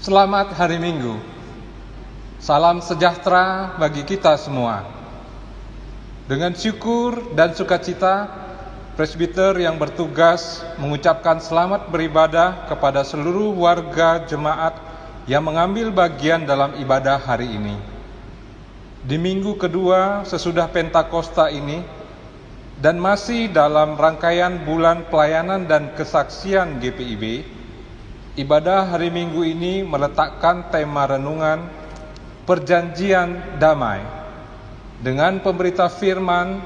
Selamat hari Minggu. Salam sejahtera bagi kita semua. Dengan syukur dan sukacita, presbiter yang bertugas mengucapkan selamat beribadah kepada seluruh warga jemaat yang mengambil bagian dalam ibadah hari ini. Di minggu kedua sesudah Pentakosta ini, dan masih dalam rangkaian bulan pelayanan dan kesaksian GPIB, ibadah hari Minggu ini meletakkan tema renungan Perjanjian Damai dengan pemberita firman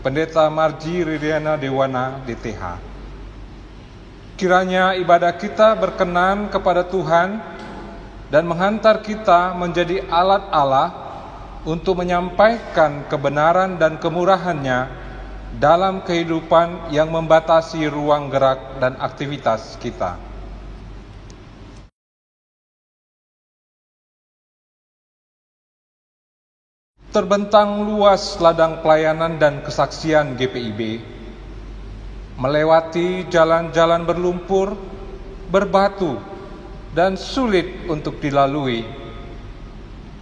Pendeta Marji Ririana Dewana DTH. Kiranya ibadah kita berkenan kepada Tuhan dan menghantar kita menjadi alat Allah untuk menyampaikan kebenaran dan kemurahan-Nya dalam kehidupan yang membatasi ruang gerak dan aktivitas kita. Terbentang luas ladang pelayanan dan kesaksian GPIB, melewati jalan-jalan berlumpur, berbatu, dan sulit untuk dilalui,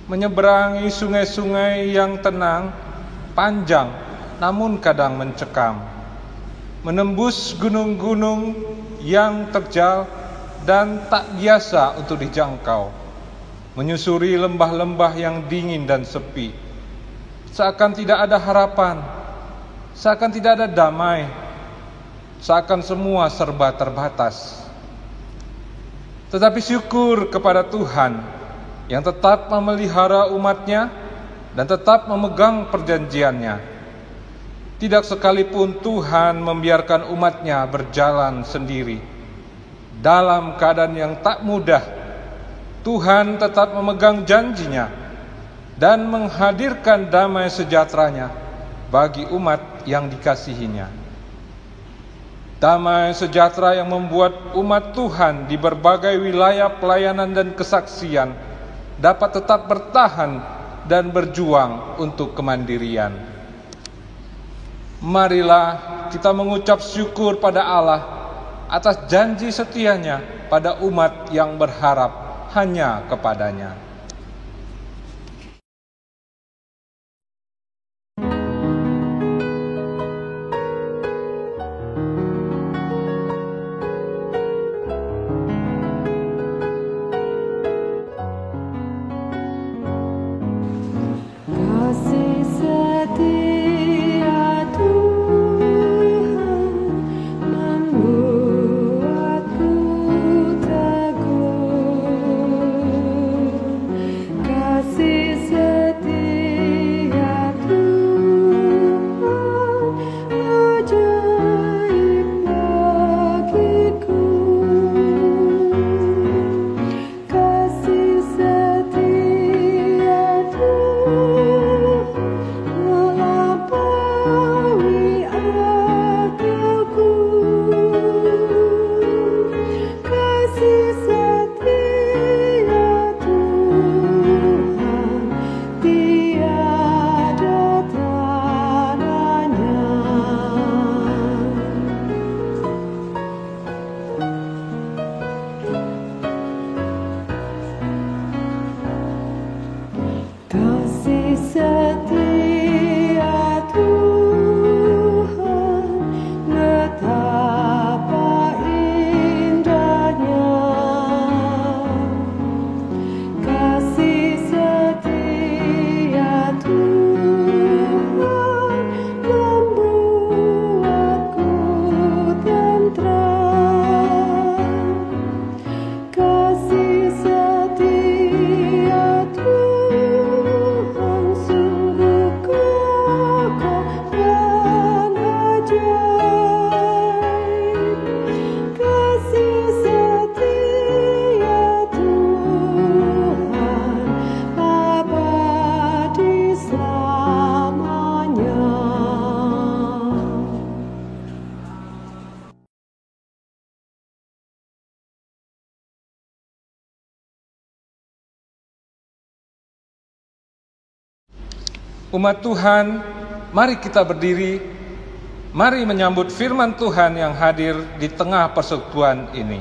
menyeberangi sungai-sungai yang tenang, panjang, namun kadang mencekam, menembus gunung-gunung yang terjal dan tak biasa untuk dijangkau, menyusuri lembah-lembah yang dingin dan sepi. Seakan tidak ada harapan, seakan tidak ada damai, seakan semua serba terbatas. Tetapi syukur kepada Tuhan yang tetap memelihara umat-Nya dan tetap memegang perjanjian-Nya. Tidak sekalipun Tuhan membiarkan umat-Nya berjalan sendiri. Dalam keadaan yang tak mudah, Tuhan tetap memegang janji-Nya dan menghadirkan damai sejahtera-Nya bagi umat yang dikasihi-Nya. Damai sejahtera yang membuat umat Tuhan di berbagai wilayah pelayanan dan kesaksian dapat tetap bertahan dan berjuang untuk kemandirian. Marilah kita mengucap syukur pada Allah atas janji setia-Nya pada umat yang berharap hanya kepada-Nya. Umat Tuhan, mari kita berdiri, mari menyambut firman Tuhan yang hadir di tengah persekutuan ini.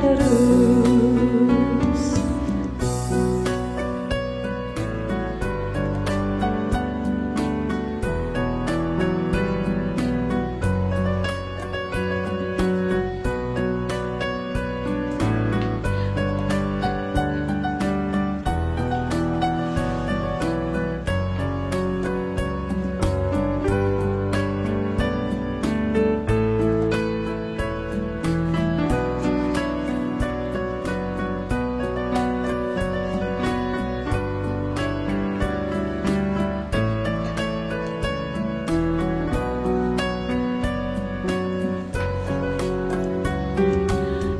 terus.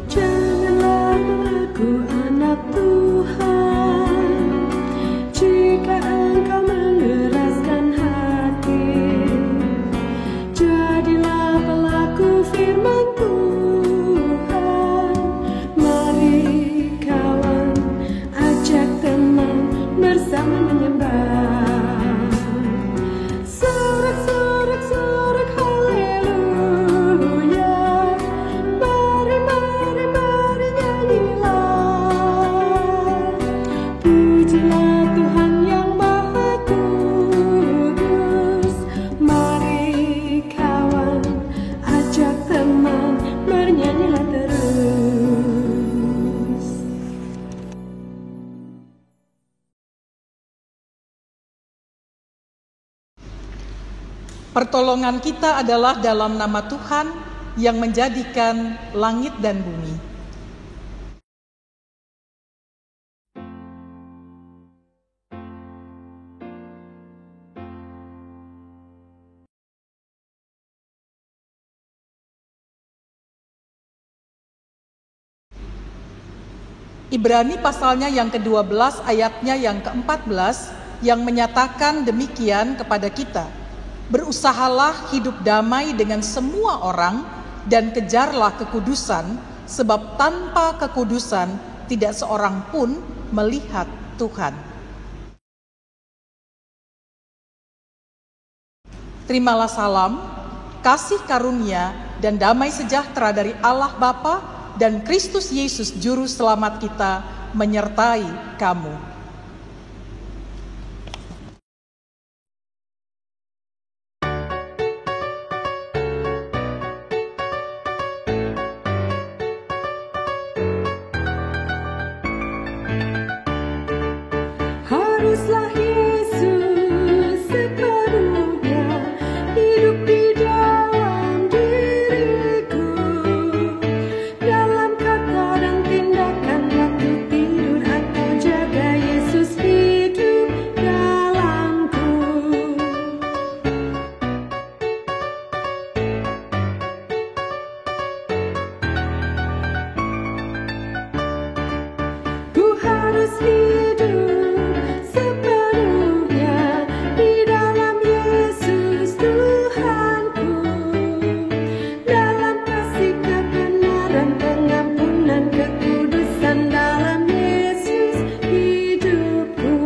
Janganlah mengaku anak Tuhan jika engkau mengeraskan hati. Jadilah pelaku firman Tuhan. Mari kawan, ajak teman bersama menyembah. Sorak, sorak, sorak, haleluya. Mari, mari, mari nyanyilah. Pujilah Tuhan yang Maha Kudus. Mari kawan, ajak teman, bernyanyilah terus. Pertolongan kita adalah dalam nama Tuhan yang menjadikan langit dan bumi. Ibrani pasalnya yang ke-12 ayatnya yang ke-14 yang menyatakan demikian kepada kita. Berusahalah hidup damai dengan semua orang dan kejarlah kekudusan, sebab tanpa kekudusan tidak seorang pun melihat Tuhan. Terimalah salam, kasih karunia dan damai sejahtera dari Allah Bapa dan Kristus Yesus Juru Selamat kita menyertai kamu. Haruslah Yesus sepenuhnya hidup di dalam diriku, dalam kata dan tindakan, waktu tidur atau jaga, Yesus hidup dalamku. Ku harus hidup sepenuhnya di dalam Yesus Tuhanku, dalam kasih kebenaran, pengampunan, kekudusan, dalam Yesus hidupku.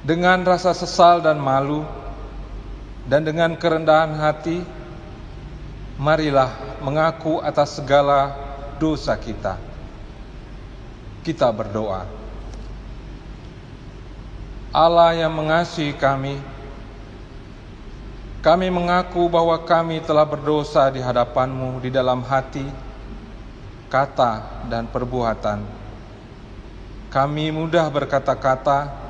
Dengan rasa sesal dan malu, dan dengan kerendahan hati, marilah mengaku atas segala dosa kita. Kita berdoa. Allah yang mengasihi kami mengaku bahwa kami telah berdosa di hadapan-Mu di dalam hati, kata, dan perbuatan. Kami mudah berkata-kata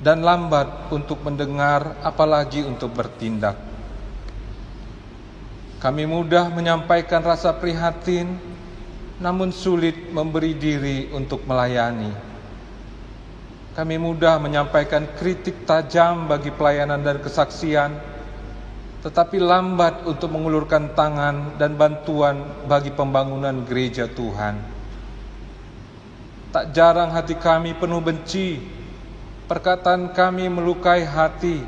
dan lambat untuk mendengar, apalagi untuk bertindak. Kami mudah menyampaikan rasa prihatin, namun sulit memberi diri untuk melayani. Kami mudah menyampaikan kritik tajam bagi pelayanan dan kesaksian, tetapi lambat untuk mengulurkan tangan dan bantuan bagi pembangunan gereja Tuhan. Tak jarang hati kami penuh benci, perkataan kami melukai hati,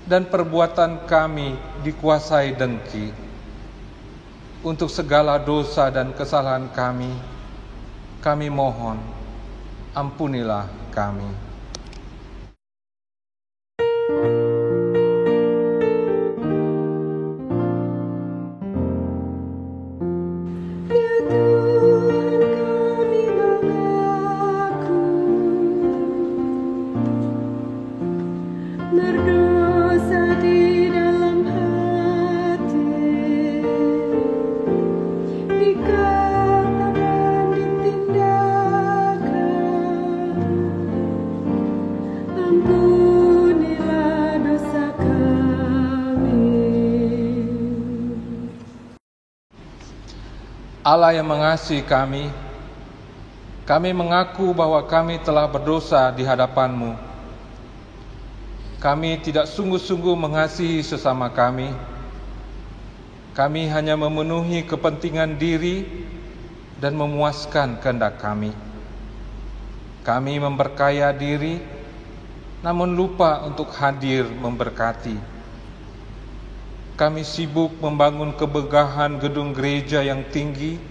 dan perbuatan kami dikuasai dengki. Untuk segala dosa dan kesalahan kami mohon, ampunilah kami. berdosa di dalam hati, dikata dan ditindakan. Ampunilah dosa kami. Allah yang mengasihi kami mengaku bahwa kami telah berdosa di hadapan-Mu. Kami tidak sungguh-sungguh mengasihi sesama kami. Kami hanya memenuhi kepentingan diri dan memuaskan kehendak kami. Kami memperkaya diri, namun lupa untuk hadir memberkati. Kami sibuk membangun kemegahan gedung gereja yang tinggi,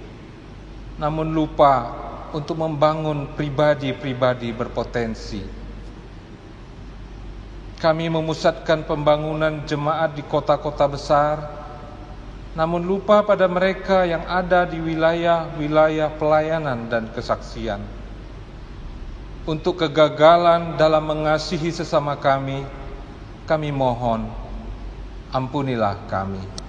namun lupa untuk membangun pribadi-pribadi berpotensi. Kami memusatkan pembangunan jemaat di kota-kota besar, namun lupa pada mereka yang ada di wilayah-wilayah pelayanan dan kesaksian. Untuk kegagalan dalam mengasihi sesama kami mohon, ampunilah kami.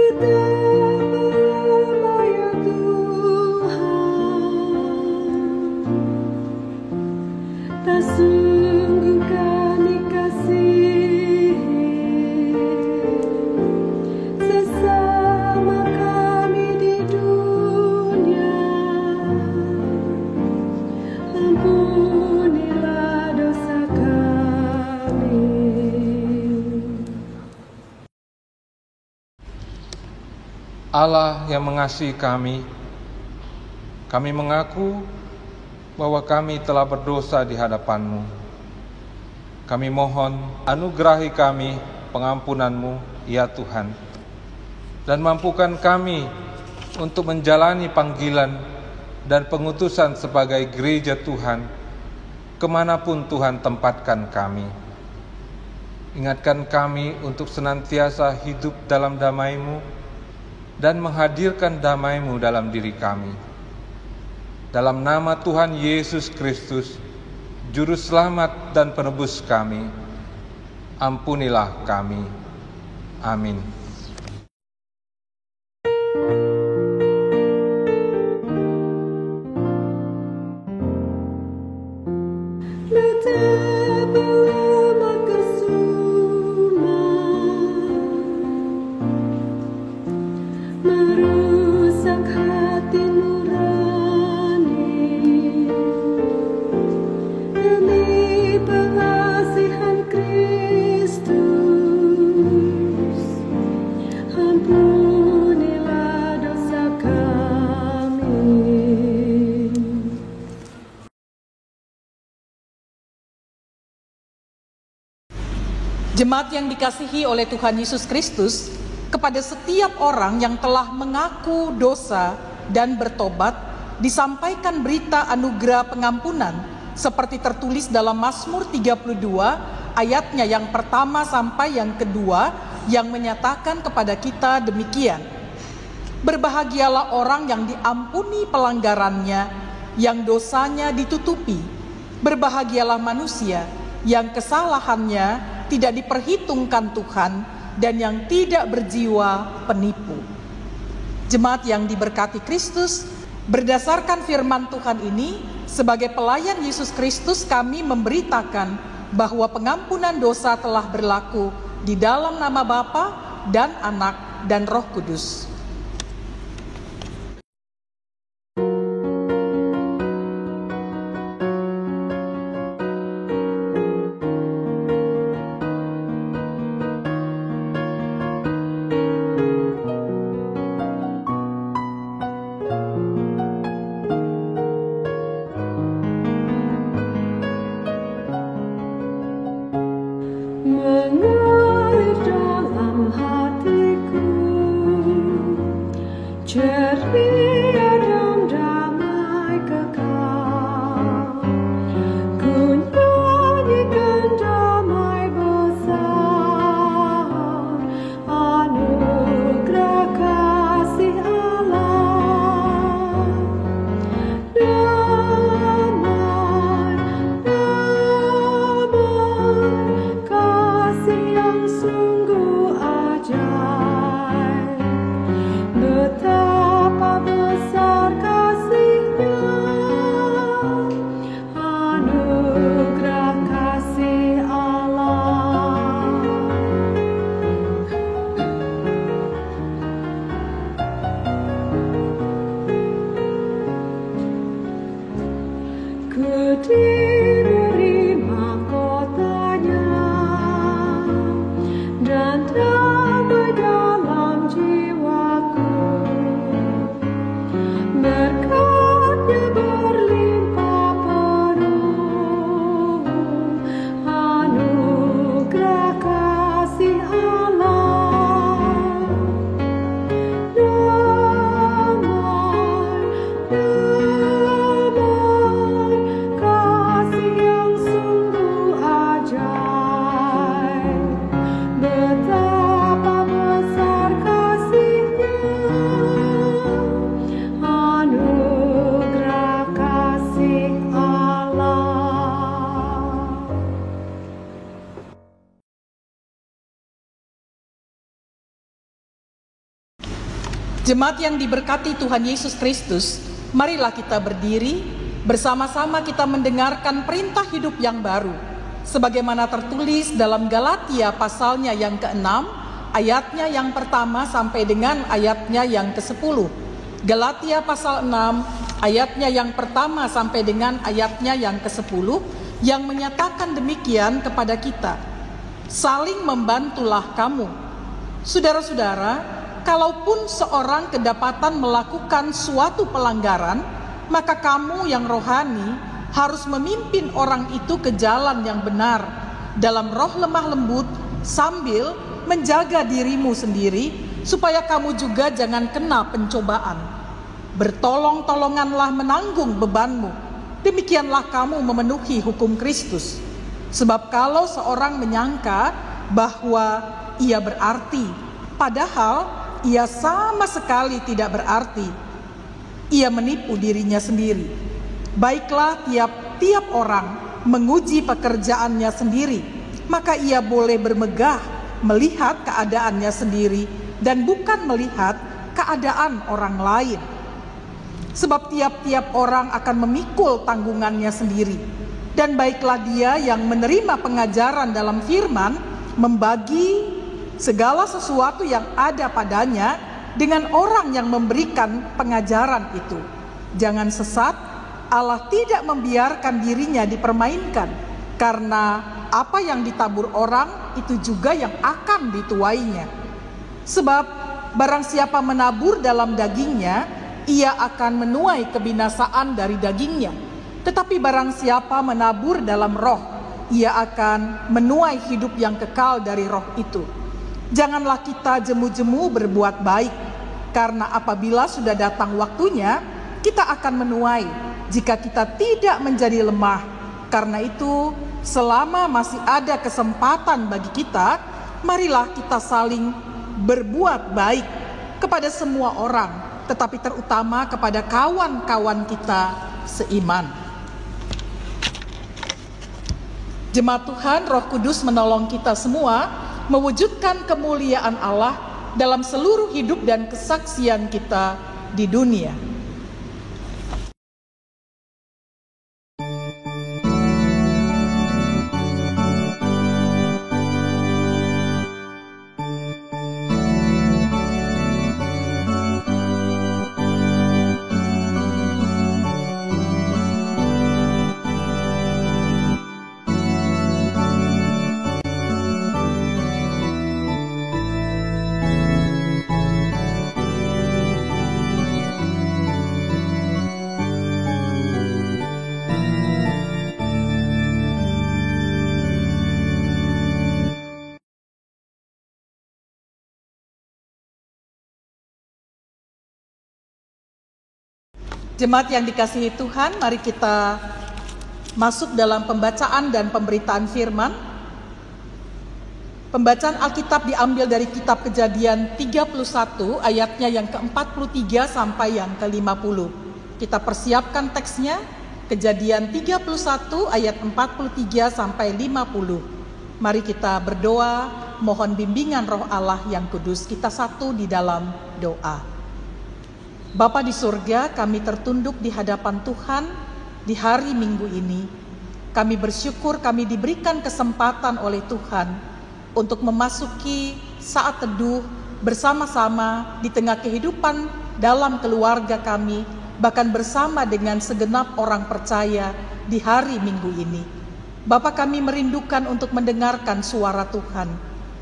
Betapa ya Tuhan, tak sungguh kami kasihi sesama kami di dunia. Ampunilah dosa kami. Allah yang mengasihi kami mengaku bahwa kami telah berdosa di hadapan-Mu. Kami mohon anugerahi kami pengampunan-Mu, ya Tuhan, dan mampukan kami untuk menjalani panggilan dan pengutusan sebagai gereja Tuhan kemanapun Tuhan tempatkan kami. Ingatkan kami untuk senantiasa hidup dalam damai-Mu dan menghadirkan damai-Mu dalam diri kami. Dalam nama Tuhan Yesus Kristus, Juru Selamat dan Penebus kami, ampunilah kami. Amin. Betapa lama merusak hati nurani demi pengasihan Kristus. Ampunilah dosa kami. Jemaat yang dikasihi oleh Tuhan Yesus Kristus, kepada setiap orang yang telah mengaku dosa dan bertobat, disampaikan berita anugerah pengampunan seperti tertulis dalam Mazmur 32 ayatnya yang pertama sampai yang kedua, yang menyatakan kepada kita demikian: berbahagialah orang yang diampuni pelanggarannya, yang dosanya ditutupi. Berbahagialah manusia yang kesalahannya tidak diperhitungkan Tuhan dan yang tidak berjiwa penipu. Jemaat yang diberkati Kristus, berdasarkan firman Tuhan ini, sebagai pelayan Yesus Kristus kami memberitakan bahwa pengampunan dosa telah berlaku di dalam nama Bapa dan Anak dan Roh Kudus. Mengalir dalam hatiku, ceria dan damai kekal. Ku nyanyikan damai besar, anugerah kasih Jemaat yang diberkati Tuhan Yesus Kristus, marilah kita berdiri, bersama-sama kita mendengarkan perintah hidup yang baru, sebagaimana tertulis dalam Galatia pasalnya yang ke-6, ayatnya yang pertama sampai dengan ayatnya yang ke-10. Galatia pasal 6, ayatnya yang pertama sampai dengan ayatnya yang ke-10, yang menyatakan demikian kepada kita, saling membantulah kamu. Saudara-saudara, kalaupun seorang kedapatan melakukan suatu pelanggaran, maka kamu yang rohani harus memimpin orang itu ke jalan yang benar dalam roh lemah lembut, sambil menjaga dirimu sendiri supaya kamu juga jangan kena pencobaan. Bertolong-tolonganlah menanggung bebanmu, demikianlah kamu memenuhi hukum Kristus. Sebab kalau seorang menyangka bahwa ia berarti, padahal ia sama sekali tidak berarti, ia menipu dirinya sendiri. Baiklah, tiap-tiap orang menguji pekerjaannya sendiri, maka ia boleh bermegah melihat keadaannya sendiri dan bukan melihat keadaan orang lain. Sebab tiap-tiap orang akan memikul tanggungannya sendiri. Dan baiklah dia yang menerima pengajaran dalam firman membagi segala sesuatu yang ada padanya dengan orang yang memberikan pengajaran itu. Jangan sesat, Allah tidak membiarkan dirinya dipermainkan, karena apa yang ditabur orang itu juga yang akan dituainya. Sebab barang siapa menabur dalam dagingnya, ia akan menuai kebinasaan dari dagingnya. Tetapi barang siapa menabur dalam roh, ia akan menuai hidup yang kekal dari roh itu. Janganlah kita jemu-jemu berbuat baik, karena apabila sudah datang waktunya, kita akan menuai jika kita tidak menjadi lemah. Karena itu, selama masih ada kesempatan bagi kita, marilah kita saling berbuat baik kepada semua orang, tetapi terutama kepada kawan-kawan kita seiman. Jemaat Tuhan, Roh Kudus menolong kita semua mewujudkan kemuliaan Allah dalam seluruh hidup dan kesaksian kita di dunia. Jemaat yang dikasihi Tuhan, mari kita masuk dalam pembacaan dan pemberitaan firman. Pembacaan Alkitab diambil dari kitab Kejadian 31 ayatnya yang ke-43 sampai yang ke-50. Kita persiapkan teksnya, Kejadian 31 ayat 43 sampai 50. Mari kita berdoa, mohon bimbingan Roh Allah yang kudus. Kita satu di dalam doa. Bapa di surga, kami tertunduk di hadapan Tuhan di hari Minggu ini. Kami bersyukur kami diberikan kesempatan oleh Tuhan untuk memasuki saat teduh bersama-sama di tengah kehidupan dalam keluarga kami, bahkan bersama dengan segenap orang percaya di hari Minggu ini. Bapa, kami merindukan untuk mendengarkan suara Tuhan.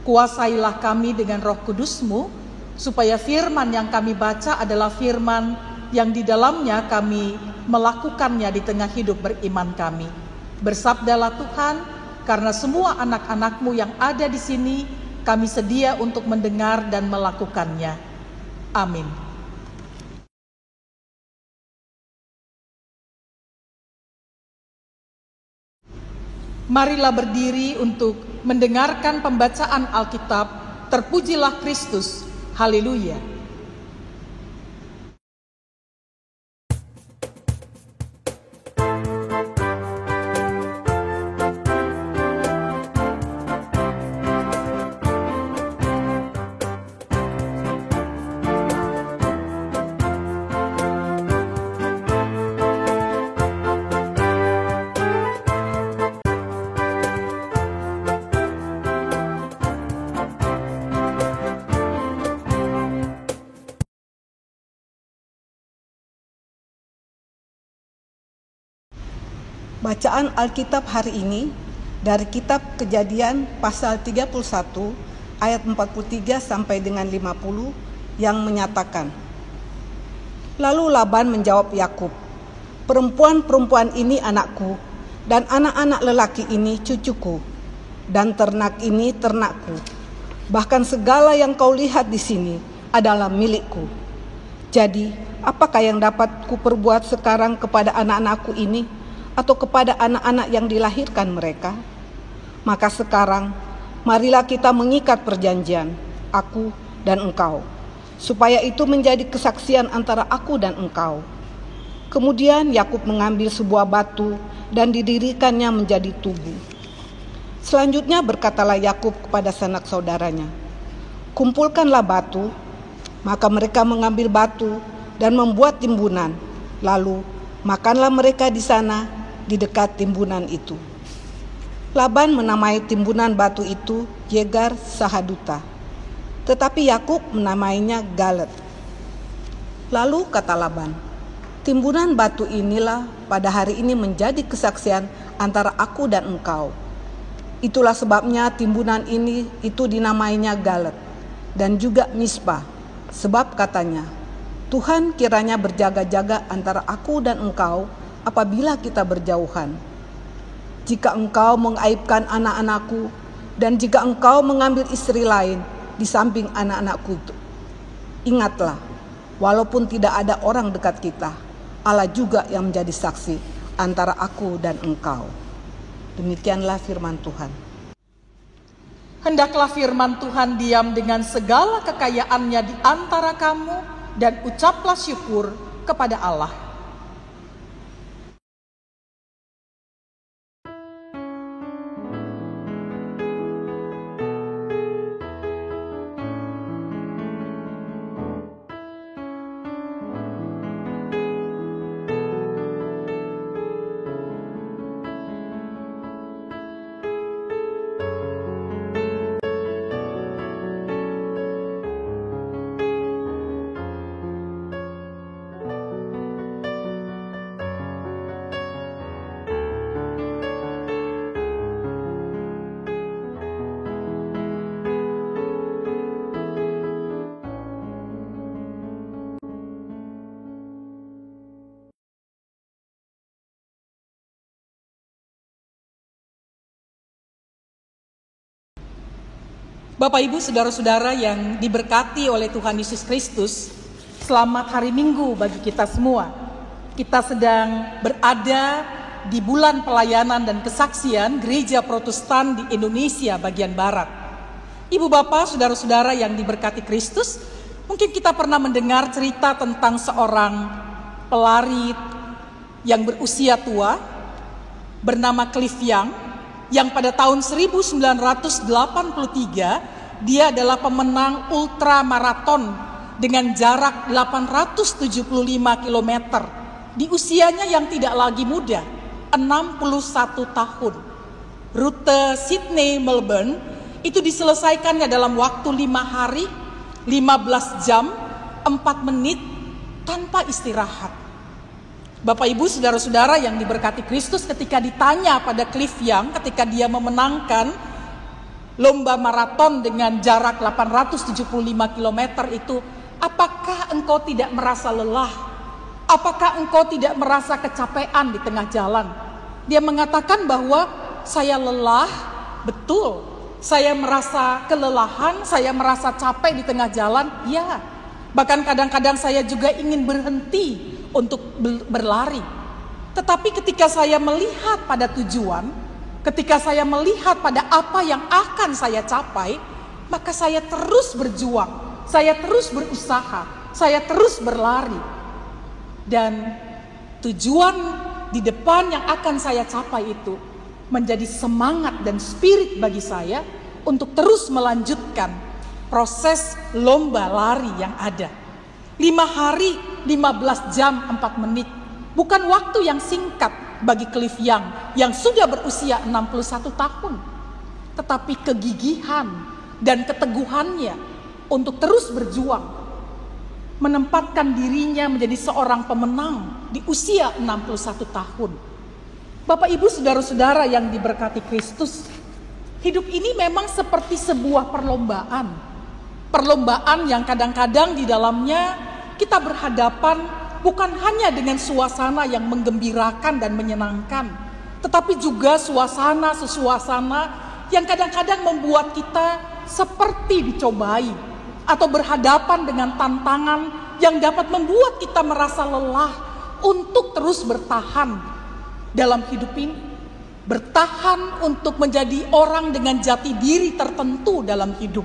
Kuasailah kami dengan Roh Kudus-Mu, supaya firman yang kami baca adalah firman yang di dalamnya kami melakukannya di tengah hidup beriman kami. Bersabdalah Tuhan, karena semua anak-anak-Mu yang ada di sini, kami sedia untuk mendengar dan melakukannya. Amin. Marilah berdiri untuk mendengarkan pembacaan Alkitab. Terpujilah Kristus. Haleluya. Bacaan Alkitab hari ini dari kitab Kejadian pasal 31 ayat 43 sampai dengan 50 yang menyatakan, "Lalu Laban menjawab Yakub, 'Perempuan-perempuan ini anakku, dan anak-anak lelaki ini cucuku, dan ternak ini ternakku. Bahkan segala yang kau lihat di sini adalah milikku. Jadi, apakah yang dapat kuperbuat sekarang kepada anak-anakku ini, atau kepada anak-anak yang dilahirkan mereka? Maka sekarang, marilah kita mengikat perjanjian, aku dan engkau, supaya itu menjadi kesaksian antara aku dan engkau.' Kemudian Yakub mengambil sebuah batu dan didirikannya menjadi tugu. Selanjutnya berkatalah Yakub kepada sanak saudaranya, 'Kumpulkanlah batu.' Maka mereka mengambil batu dan membuat timbunan. Lalu makanlah mereka di sana di dekat timbunan itu. Laban menamai timbunan batu itu Yegar Sahaduta, tetapi Yakub menamainya Galet. Lalu kata Laban, 'Timbunan batu inilah pada hari ini menjadi kesaksian antara aku dan engkau.' Itulah sebabnya timbunan ini itu dinamainya Galet dan juga Mispa, sebab katanya, 'Tuhan kiranya berjaga-jaga antara aku dan engkau apabila kita berjauhan. Jika engkau mengaibkan anak-anakku, dan jika engkau mengambil istri lain di samping anak-anakku itu, ingatlah, walaupun tidak ada orang dekat kita, Allah juga yang menjadi saksi antara aku dan engkau.' Demikianlah firman Tuhan. Hendaklah firman Tuhan diam dengan segala kekayaannya di antara kamu, dan ucaplah syukur kepada Allah. Bapak, Ibu, saudara-saudara yang diberkati oleh Tuhan Yesus Kristus, selamat hari Minggu bagi kita semua. Kita sedang berada di bulan pelayanan dan kesaksian Gereja Protestan di Indonesia bagian Barat. Ibu, Bapak, saudara-saudara yang diberkati Kristus, mungkin kita pernah mendengar cerita tentang seorang pelari yang berusia tua bernama Cliff Young, yang pada tahun 1983 dia adalah pemenang ultramaraton dengan jarak 875 km di usianya yang tidak lagi muda, 61 tahun. Rute Sydney-Melbourne itu diselesaikannya dalam waktu 5 hari, 15 jam, 4 menit tanpa istirahat. Bapak, Ibu, saudara-saudara yang diberkati Kristus, ketika ditanya pada Cliff Young ketika dia memenangkan lomba maraton dengan jarak 875 km itu, apakah engkau tidak merasa lelah? Apakah engkau tidak merasa kecapean di tengah jalan? Dia mengatakan bahwa saya lelah, betul. Saya merasa kelelahan, saya merasa capek di tengah jalan, ya. Bahkan kadang-kadang saya juga ingin berhenti untuk berlari. Tetapi ketika saya melihat pada tujuan, ketika saya melihat pada apa yang akan saya capai, maka saya terus berjuang, saya terus berusaha, saya terus berlari. Dan tujuan di depan yang akan saya capai itu menjadi semangat dan spirit bagi saya untuk terus melanjutkan proses lomba lari yang ada. 5 hari, 15 jam, 4 menit. Bukan waktu yang singkat bagi Cliff Young yang sudah berusia 61 tahun. Tetapi kegigihan dan keteguhannya untuk terus berjuang, menempatkan dirinya menjadi seorang pemenang di usia 61 tahun. Bapak, Ibu, saudara-saudara yang diberkati Kristus, hidup ini memang seperti sebuah perlombaan. Perlombaan yang kadang-kadang di dalamnya kita berhadapan bukan hanya dengan suasana yang menggembirakan dan menyenangkan, tetapi juga suasana yang kadang-kadang membuat kita seperti dicobai atau berhadapan dengan tantangan yang dapat membuat kita merasa lelah untuk terus bertahan dalam hidup ini. Bertahan untuk menjadi orang dengan jati diri tertentu dalam hidup.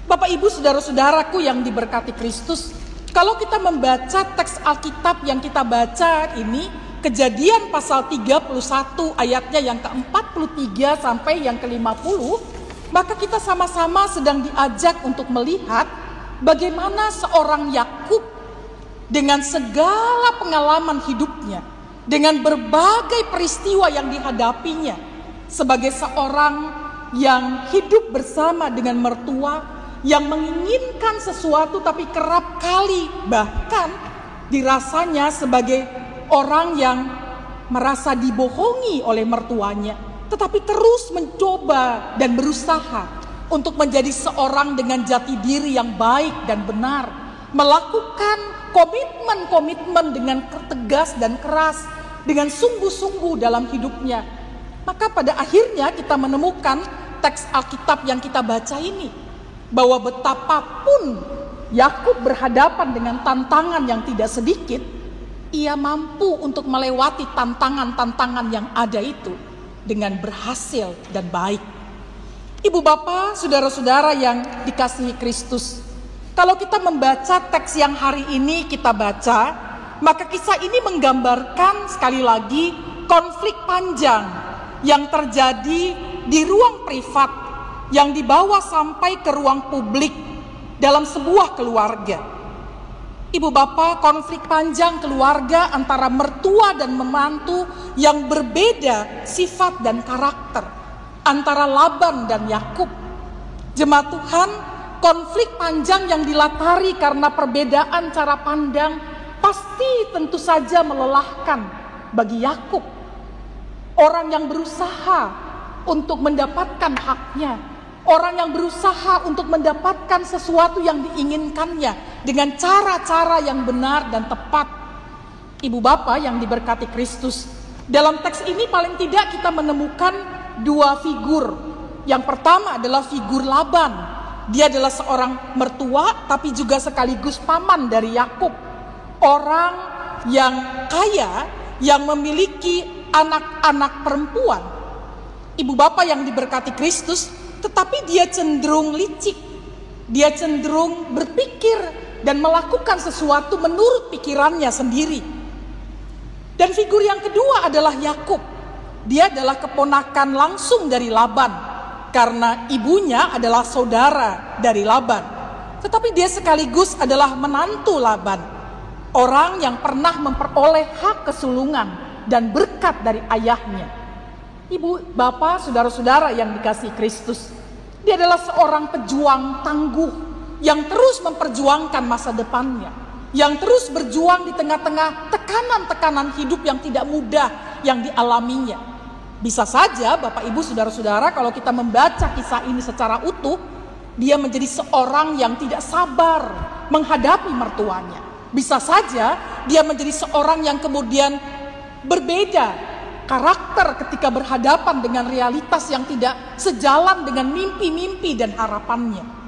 Bapak, Ibu, saudara-saudaraku yang diberkati Kristus, kalau kita membaca teks Alkitab yang kita baca ini, Kejadian pasal 31 ayatnya yang ke-43 sampai yang ke-50, maka kita sama-sama sedang diajak untuk melihat bagaimana seorang Yakub dengan segala pengalaman hidupnya, dengan berbagai peristiwa yang dihadapinya sebagai seorang yang hidup bersama dengan mertua, yang menginginkan sesuatu tapi kerap kali bahkan dirasanya sebagai orang yang merasa dibohongi oleh mertuanya, tetapi terus mencoba dan berusaha untuk menjadi seorang dengan jati diri yang baik dan benar, melakukan komitmen-komitmen dengan tegas dan keras, dengan sungguh-sungguh dalam hidupnya. Maka pada akhirnya kita menemukan teks Alkitab yang kita baca ini, bahwa betapapun Yakub berhadapan dengan tantangan yang tidak sedikit, ia mampu untuk melewati tantangan-tantangan yang ada itu dengan berhasil dan baik. Ibu bapak, saudara-saudara yang dikasihi Kristus, kalau kita membaca teks yang hari ini kita baca, maka kisah ini menggambarkan sekali lagi konflik panjang yang terjadi di ruang privat yang dibawa sampai ke ruang publik dalam sebuah keluarga. Ibu bapak, konflik panjang keluarga antara mertua dan menantu yang berbeda sifat dan karakter, antara Laban dan Yakub. Jemaat Tuhan, konflik panjang yang dilatari karena perbedaan cara pandang pasti tentu saja melelahkan bagi Yakub. Orang yang berusaha untuk mendapatkan haknya, orang yang berusaha untuk mendapatkan sesuatu yang diinginkannya dengan cara-cara yang benar dan tepat. Ibu bapak yang diberkati Kristus, dalam teks ini paling tidak kita menemukan dua figur. Yang pertama adalah figur Laban. Dia adalah seorang mertua tapi juga sekaligus paman dari Yakub. Orang yang kaya yang memiliki anak-anak perempuan. Ibu bapak yang diberkati Kristus, tetapi dia cenderung licik, dia cenderung berpikir dan melakukan sesuatu menurut pikirannya sendiri. Dan figur yang kedua adalah Yakub. Dia adalah keponakan langsung dari Laban, karena ibunya adalah saudara dari Laban. Tetapi dia sekaligus adalah menantu Laban, orang yang pernah memperoleh hak kesulungan dan berkat dari ayahnya. Ibu, bapak, saudara-saudara yang dikasihi Kristus, dia adalah seorang pejuang tangguh yang terus memperjuangkan masa depannya, yang terus berjuang di tengah-tengah tekanan-tekanan hidup yang tidak mudah yang dialaminya. Bisa saja Bapak Ibu saudara-saudara, kalau kita membaca kisah ini secara utuh, dia menjadi seorang yang tidak sabar menghadapi mertuanya. Bisa saja dia menjadi seorang yang kemudian berbeda karakter ketika berhadapan dengan realitas yang tidak sejalan dengan mimpi-mimpi dan harapannya.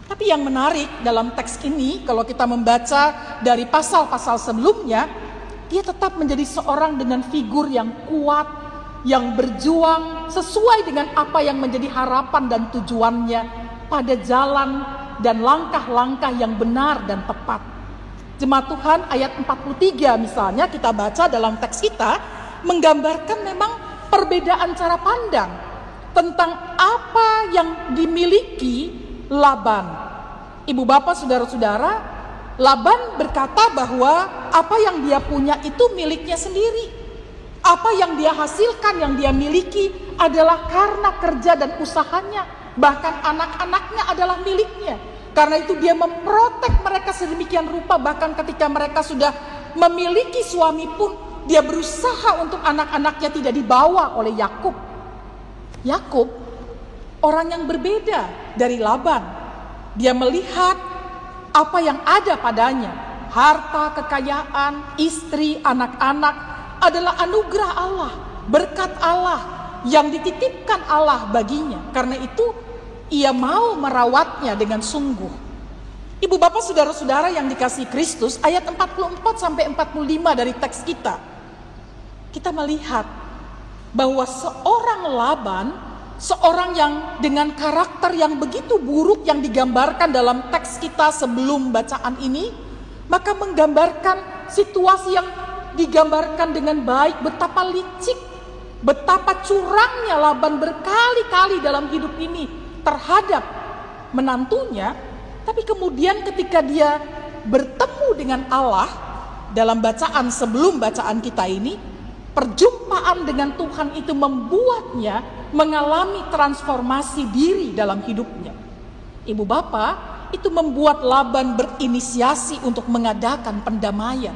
Tapi yang menarik dalam teks ini, kalau kita membaca dari pasal-pasal sebelumnya, dia tetap menjadi seorang dengan figur yang kuat, yang berjuang sesuai dengan apa yang menjadi harapan dan tujuannya pada jalan dan langkah-langkah yang benar dan tepat. Jemaat Tuhan, ayat 43 misalnya kita baca dalam teks kita, menggambarkan memang perbedaan cara pandang tentang apa yang dimiliki Laban. Ibu bapak saudara-saudara, Laban berkata bahwa apa yang dia punya itu miliknya sendiri. Apa yang dia hasilkan, yang dia miliki adalah karena kerja dan usahanya. Bahkan anak-anaknya adalah miliknya. Karena itu dia memprotek mereka sedemikian rupa, bahkan ketika mereka sudah memiliki suami pun dia berusaha untuk anak-anaknya tidak dibawa oleh Yakub. Yakub orang yang berbeda dari Laban. Dia melihat apa yang ada padanya, harta, kekayaan, istri, anak-anak adalah anugerah Allah, berkat Allah yang dititipkan Allah baginya. Karena itu ia mau merawatnya dengan sungguh. Ibu bapak saudara-saudara yang dikasihi Kristus, ayat 44 sampai 45 dari teks kita melihat bahwa seorang Laban, seorang yang dengan karakter yang begitu buruk yang digambarkan dalam teks kita sebelum bacaan ini, maka menggambarkan situasi yang digambarkan dengan baik, betapa licik, betapa curangnya Laban berkali-kali dalam hidup ini terhadap menantunya. Tapi kemudian ketika dia bertemu dengan Allah dalam bacaan sebelum bacaan kita ini, perjumpaan dengan Tuhan itu membuatnya mengalami transformasi diri dalam hidupnya. Ibu bapak, itu membuat Laban berinisiasi untuk mengadakan pendamaian.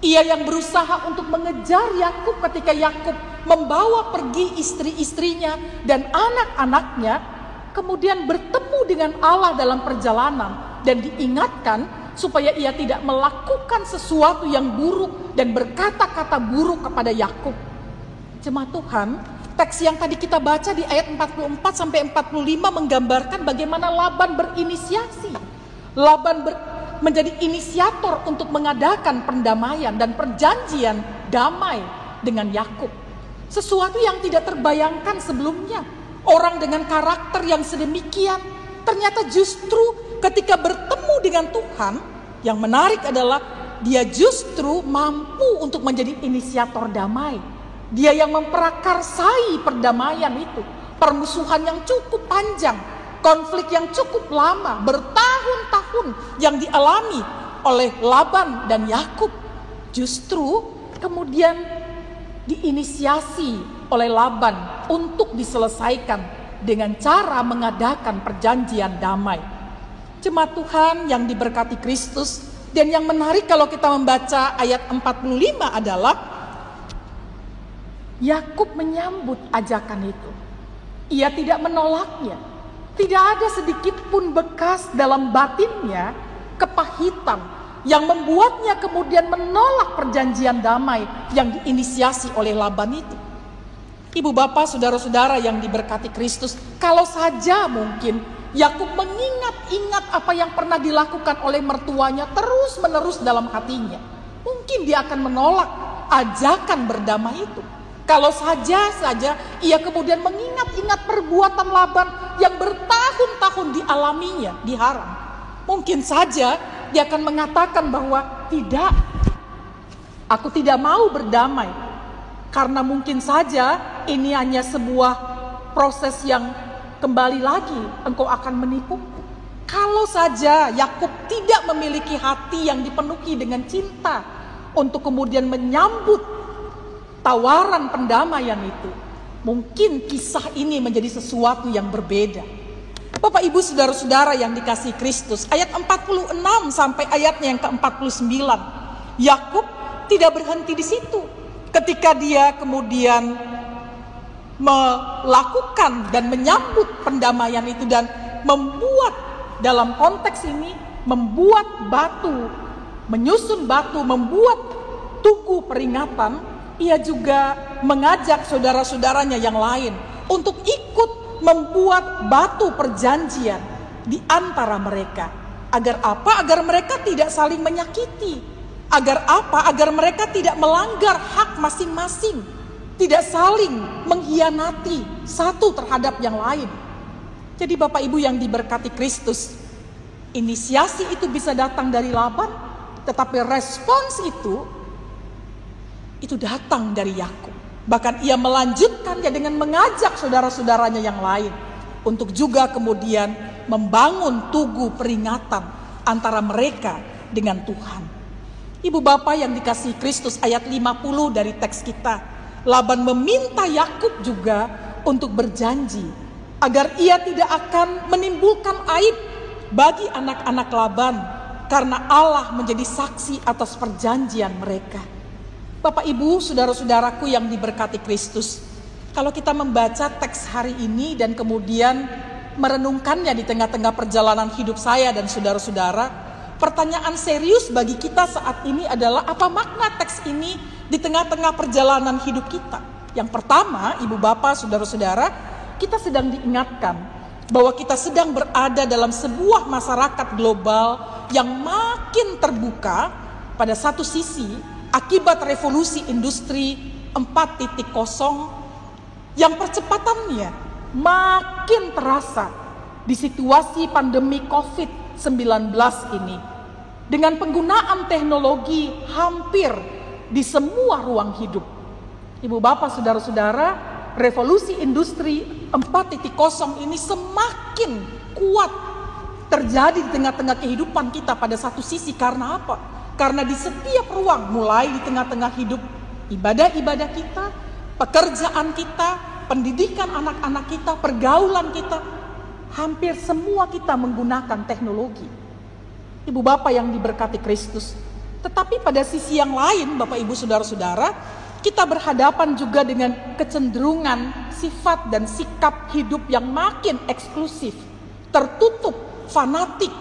Ia yang berusaha untuk mengejar Yakub ketika Yakub membawa pergi istri-istrinya dan anak-anaknya, kemudian bertemu dengan Allah dalam perjalanan dan diingatkan supaya ia tidak melakukan sesuatu yang buruk dan berkata-kata buruk kepada Yakub. Jemaat Tuhan, teks yang tadi kita baca di ayat 44 sampai 45 menggambarkan bagaimana Laban berinisiasi. Laban menjadi inisiator untuk mengadakan pendamaian dan perjanjian damai dengan Yakub. Sesuatu yang tidak terbayangkan sebelumnya. Orang dengan karakter yang sedemikian ternyata justru ketika bertemu dengan Tuhan, yang menarik adalah dia justru mampu untuk menjadi inisiator damai. Dia yang memprakarsai perdamaian itu. Permusuhan yang cukup panjang, konflik yang cukup lama, bertahun-tahun yang dialami oleh Laban dan Yakub, justru kemudian diinisiasi oleh Laban untuk diselesaikan dengan cara mengadakan perjanjian damai. Jemaat Tuhan yang diberkati Kristus, dan yang menarik kalau kita membaca ayat 45 adalah Yakub menyambut ajakan itu. Ia tidak menolaknya. Tidak ada sedikit pun bekas dalam batinnya kepahitan yang membuatnya kemudian menolak perjanjian damai yang diinisiasi oleh Laban itu. Ibu bapak, saudara-saudara yang diberkati Kristus, kalau saja mungkin Yakub mengingat-ingat apa yang pernah dilakukan oleh mertuanya terus-menerus dalam hatinya, mungkin dia akan menolak ajakan berdamai itu. Kalau saja ia kemudian mengingat-ingat perbuatan Laban yang bertahun-tahun dialaminya di Haran, mungkin saja dia akan mengatakan bahwa tidak, aku tidak mau berdamai, karena mungkin saja ini hanya sebuah proses yang kembali lagi engkau akan menipuku. Kalau saja Yakub tidak memiliki hati yang dipenuhi dengan cinta untuk kemudian menyambut tawaran pendamaian itu, mungkin kisah ini menjadi sesuatu yang berbeda. Bapak Ibu saudara-saudara yang dikasihi Kristus, ayat 46 sampai ayatnya yang ke-49, Yakub tidak berhenti di situ. Ketika dia kemudian melakukan dan menyambut pendamaian itu dan membuat, dalam konteks ini membuat batu, menyusun batu, membuat tugu peringatan, ia juga mengajak saudara-saudaranya yang lain untuk ikut membuat batu perjanjian di antara mereka. Agar apa? Agar mereka tidak saling menyakiti. Agar apa? Agar mereka tidak melanggar hak masing-masing, tidak saling mengkhianati satu terhadap yang lain. Jadi Bapak Ibu yang diberkati Kristus, inisiasi itu bisa datang dari Laban, tetapi respons itu datang dari Yakub. Bahkan ia melanjutkannya dengan mengajak saudara-saudaranya yang lain untuk juga kemudian membangun tugu peringatan antara mereka dengan Tuhan. Ibu bapak yang dikasihi Kristus, ayat 50 dari teks kita, Laban meminta Yakub juga untuk berjanji agar ia tidak akan menimbulkan aib bagi anak-anak Laban, karena Allah menjadi saksi atas perjanjian mereka. Bapak Ibu, saudara-saudaraku yang diberkati Kristus, kalau kita membaca teks hari ini dan kemudian merenungkannya di tengah-tengah perjalanan hidup saya dan saudara-saudara, pertanyaan serius bagi kita saat ini adalah apa makna teks ini di tengah-tengah perjalanan hidup kita? Yang pertama, Ibu Bapak, saudara-saudara, kita sedang diingatkan bahwa kita sedang berada dalam sebuah masyarakat global yang makin terbuka. Pada satu sisi, akibat revolusi industri 4.0 yang percepatannya makin terasa di situasi pandemi COVID-19 ini. Dengan penggunaan teknologi hampir di semua ruang hidup. Ibu Bapak, saudara-saudara, revolusi industri 4.0 ini semakin kuat terjadi di tengah-tengah kehidupan kita pada satu sisi. Karena apa? Karena di setiap ruang, mulai di tengah-tengah hidup ibadah-ibadah kita, pekerjaan kita, pendidikan anak-anak kita, pergaulan kita, hampir semua kita menggunakan teknologi. Ibu Bapak yang diberkati Kristus. Tetapi pada sisi yang lain, Bapak Ibu saudara-saudara, kita berhadapan juga dengan kecenderungan sifat dan sikap hidup yang makin eksklusif, tertutup, fanatik,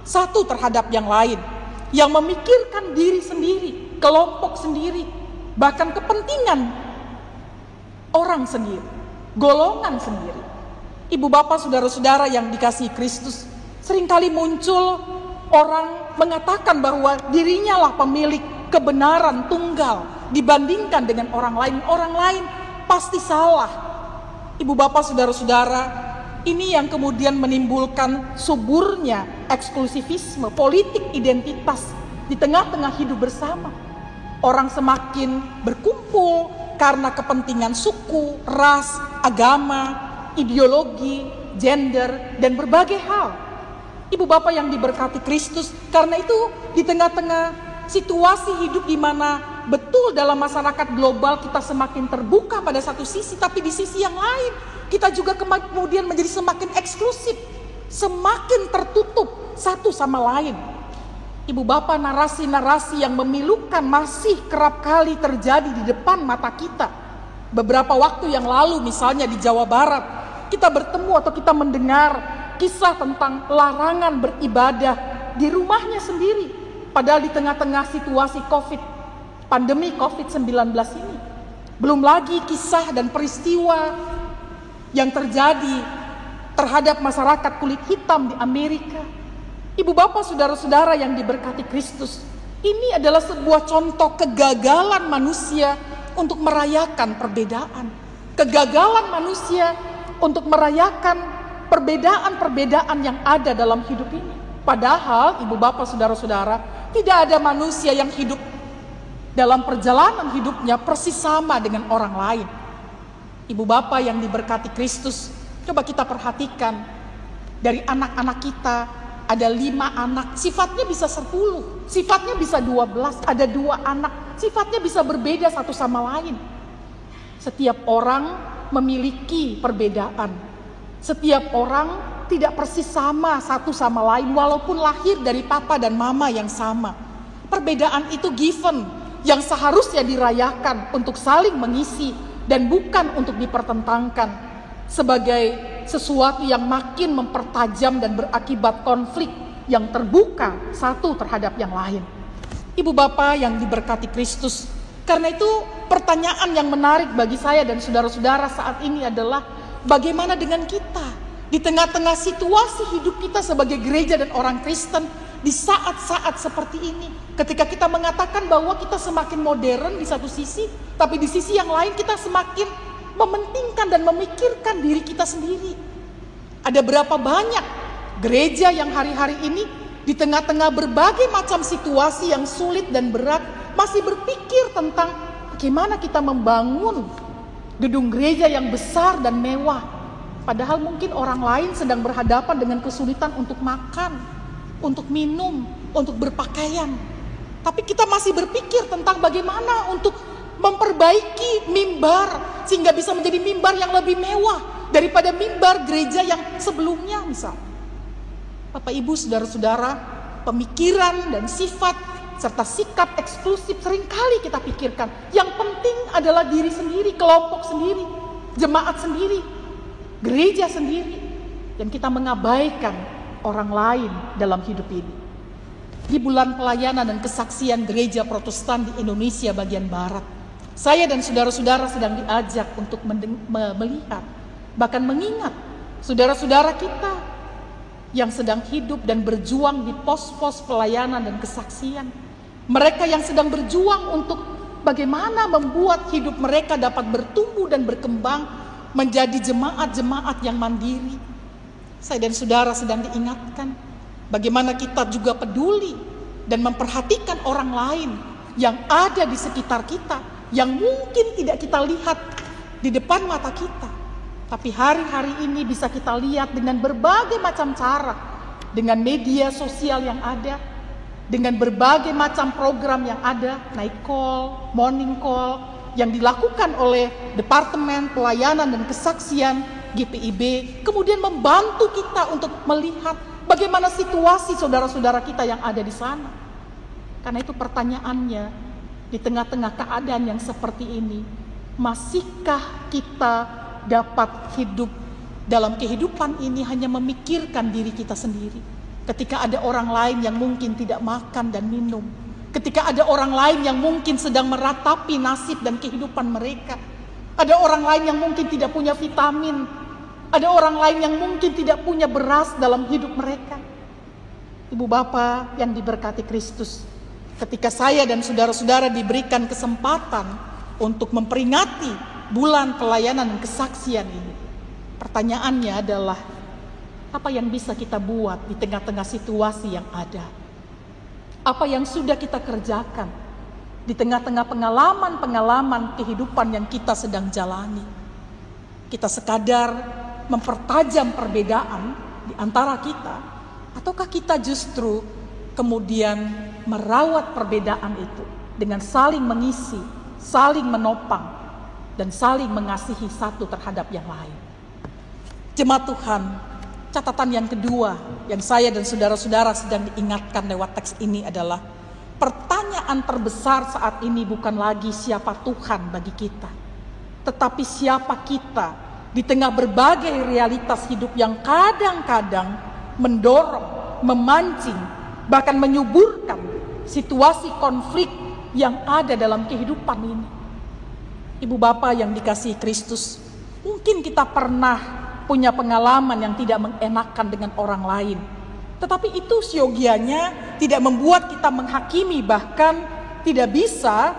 satu terhadap yang lain, yang memikirkan diri sendiri, kelompok sendiri, bahkan kepentingan orang sendiri, golongan sendiri. Ibu Bapak saudara-saudara yang dikasihi Kristus, seringkali muncul orang mengatakan bahwa dirinya lah pemilik kebenaran tunggal dibandingkan dengan orang lain. Orang lain pasti salah. Ibu Bapak saudara-saudara, ini yang kemudian menimbulkan suburnya eksklusivisme, politik identitas di tengah-tengah hidup bersama. Orang semakin berkumpul karena kepentingan suku, ras, agama, ideologi, gender, dan berbagai hal. Ibu Bapak yang diberkati Kristus, karena itu di tengah-tengah situasi hidup di mana betul dalam masyarakat global kita semakin terbuka pada satu sisi, tapi di sisi yang lain kita juga kemudian menjadi semakin eksklusif, semakin tertutup satu sama lain. Ibu Bapak, narasi-narasi yang memilukan masih kerap kali terjadi di depan mata kita. Beberapa waktu yang lalu misalnya di Jawa Barat, kita bertemu atau kita mendengar kisah tentang larangan beribadah di rumahnya sendiri. Padahal di tengah-tengah situasi pandemi COVID-19 ini. Belum lagi kisah dan peristiwa yang terjadi terhadap masyarakat kulit hitam di Amerika. Ibu Bapak saudara-saudara yang diberkati Kristus, ini adalah sebuah contoh kegagalan manusia untuk merayakan perbedaan. Kegagalan manusia untuk merayakan perbedaan-perbedaan yang ada dalam hidup ini. Padahal Ibu Bapak saudara-saudara, tidak ada manusia yang hidup dalam perjalanan hidupnya persis sama dengan orang lain. Ibu Bapak yang diberkati Kristus, coba kita perhatikan dari anak-anak kita, ada 5 anak, sifatnya bisa 10, sifatnya bisa 12, ada 2 anak, sifatnya bisa berbeda satu sama lain. Setiap orang memiliki perbedaan. Setiap orang tidak persis sama satu sama lain walaupun lahir dari papa dan mama yang sama. Perbedaan itu given yang seharusnya dirayakan untuk saling mengisi dan bukan untuk dipertentangkan sebagai sesuatu yang makin mempertajam dan berakibat konflik yang terbuka satu terhadap yang lain. Ibu Bapak yang diberkati Kristus, karena itu pertanyaan yang menarik bagi saya dan saudara-saudara saat ini adalah bagaimana dengan kita di tengah-tengah situasi hidup kita sebagai gereja dan orang Kristen di saat-saat seperti ini, ketika kita mengatakan bahwa kita semakin modern di satu sisi, tapi di sisi yang lain kita semakin mementingkan dan memikirkan diri kita sendiri. Ada berapa banyak gereja yang hari-hari ini di tengah-tengah berbagai macam situasi yang sulit dan berat masih berpikir tentang bagaimana kita membangun gedung gereja yang besar dan mewah. Padahal mungkin orang lain sedang berhadapan dengan kesulitan untuk makan, untuk minum, untuk berpakaian. Tapi kita masih berpikir tentang bagaimana untuk memperbaiki mimbar sehingga bisa menjadi mimbar yang lebih mewah daripada mimbar gereja yang sebelumnya misal. Bapak Ibu saudara-saudara, pemikiran dan sifat serta sikap eksklusif seringkali kita pikirkan. Yang penting adalah diri sendiri, kelompok sendiri, jemaat sendiri, gereja sendiri. Dan kita mengabaikan orang lain dalam hidup ini. Di bulan pelayanan dan kesaksian gereja Protestan di Indonesia bagian Barat, saya dan saudara-saudara sedang diajak untuk melihat, bahkan mengingat saudara-saudara kita yang sedang hidup dan berjuang di pos-pos pelayanan dan kesaksian. Mereka yang sedang berjuang untuk bagaimana membuat hidup mereka dapat bertumbuh dan berkembang menjadi jemaat-jemaat yang mandiri. Saya dan saudara sedang diingatkan bagaimana kita juga peduli dan memperhatikan orang lain yang ada di sekitar kita, yang mungkin tidak kita lihat di depan mata kita. Tapi hari-hari ini bisa kita lihat dengan berbagai macam cara, dengan media sosial yang ada, dengan berbagai macam program yang ada, night call, morning call, yang dilakukan oleh Departemen Pelayanan dan Kesaksian GPIB, kemudian membantu kita untuk melihat bagaimana situasi saudara-saudara kita yang ada di sana. Karena itu pertanyaannya, di tengah-tengah keadaan yang seperti ini, masihkah kita dapat hidup dalam kehidupan ini hanya memikirkan diri kita sendiri? Ketika ada orang lain yang mungkin tidak makan dan minum, ketika ada orang lain yang mungkin sedang meratapi nasib dan kehidupan mereka, ada orang lain yang mungkin tidak punya vitamin, ada orang lain yang mungkin tidak punya beras dalam hidup mereka. Ibu Bapa yang diberkati Kristus, ketika saya dan saudara-saudara diberikan kesempatan untuk memperingati bulan pelayanan dan kesaksian ini, pertanyaannya adalah, apa yang bisa kita buat di tengah-tengah situasi yang ada? Apa yang sudah kita kerjakan di tengah-tengah pengalaman-pengalaman kehidupan yang kita sedang jalani? Kita sekadar mempertajam perbedaan di antara kita, ataukah kita justru kemudian merawat perbedaan itu dengan saling mengisi, saling menopang, dan saling mengasihi satu terhadap yang lain? Jemaat Tuhan, catatan yang kedua yang saya dan saudara-saudara sedang diingatkan lewat teks ini adalah, pertanyaan terbesar saat ini bukan lagi siapa Tuhan bagi kita, tetapi siapa kita di tengah berbagai realitas hidup yang kadang-kadang mendorong, memancing, bahkan menyuburkan situasi konflik yang ada dalam kehidupan ini. Ibu Bapa yang dikasihi Kristus, mungkin kita pernah punya pengalaman yang tidak mengenakan dengan orang lain, tetapi itu siogianya tidak membuat kita menghakimi, bahkan tidak bisa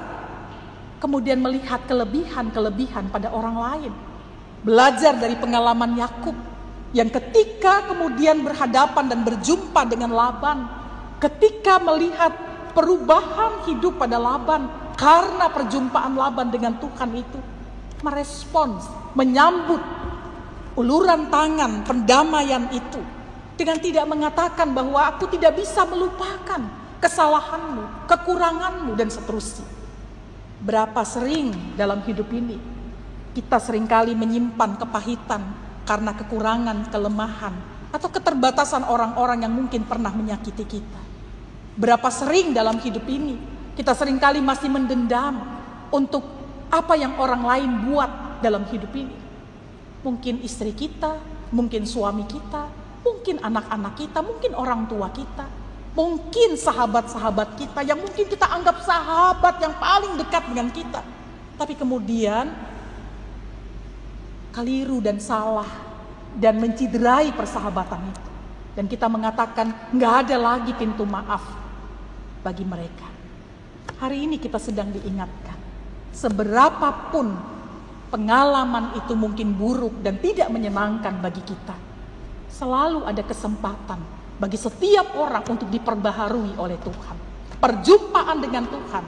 kemudian melihat kelebihan-kelebihan pada orang lain. Belajar dari pengalaman Yakub yang ketika kemudian berhadapan dan berjumpa dengan Laban, ketika melihat perubahan hidup pada Laban karena perjumpaan Laban dengan Tuhan itu, merespons, menyambut uluran tangan pendamaian itu dengan tidak mengatakan bahwa aku tidak bisa melupakan kesalahanmu, kekuranganmu, dan seterusnya. Berapa sering dalam hidup ini kita seringkali menyimpan kepahitan karena kekurangan, kelemahan, atau keterbatasan orang-orang yang mungkin pernah menyakiti kita. Berapa sering dalam hidup ini kita seringkali masih mendendam untuk apa yang orang lain buat dalam hidup ini. Mungkin istri kita, mungkin suami kita, mungkin anak-anak kita, mungkin orang tua kita, mungkin sahabat-sahabat kita yang mungkin kita anggap sahabat yang paling dekat dengan kita. Tapi kemudian keliru dan salah dan menciderai persahabatan itu. Dan kita mengatakan nggak ada lagi pintu maaf bagi mereka. Hari ini kita sedang diingatkan, seberapapun pengalaman itu mungkin buruk dan tidak menyenangkan bagi kita, selalu ada kesempatan bagi setiap orang untuk diperbaharui oleh Tuhan. Perjumpaan dengan Tuhan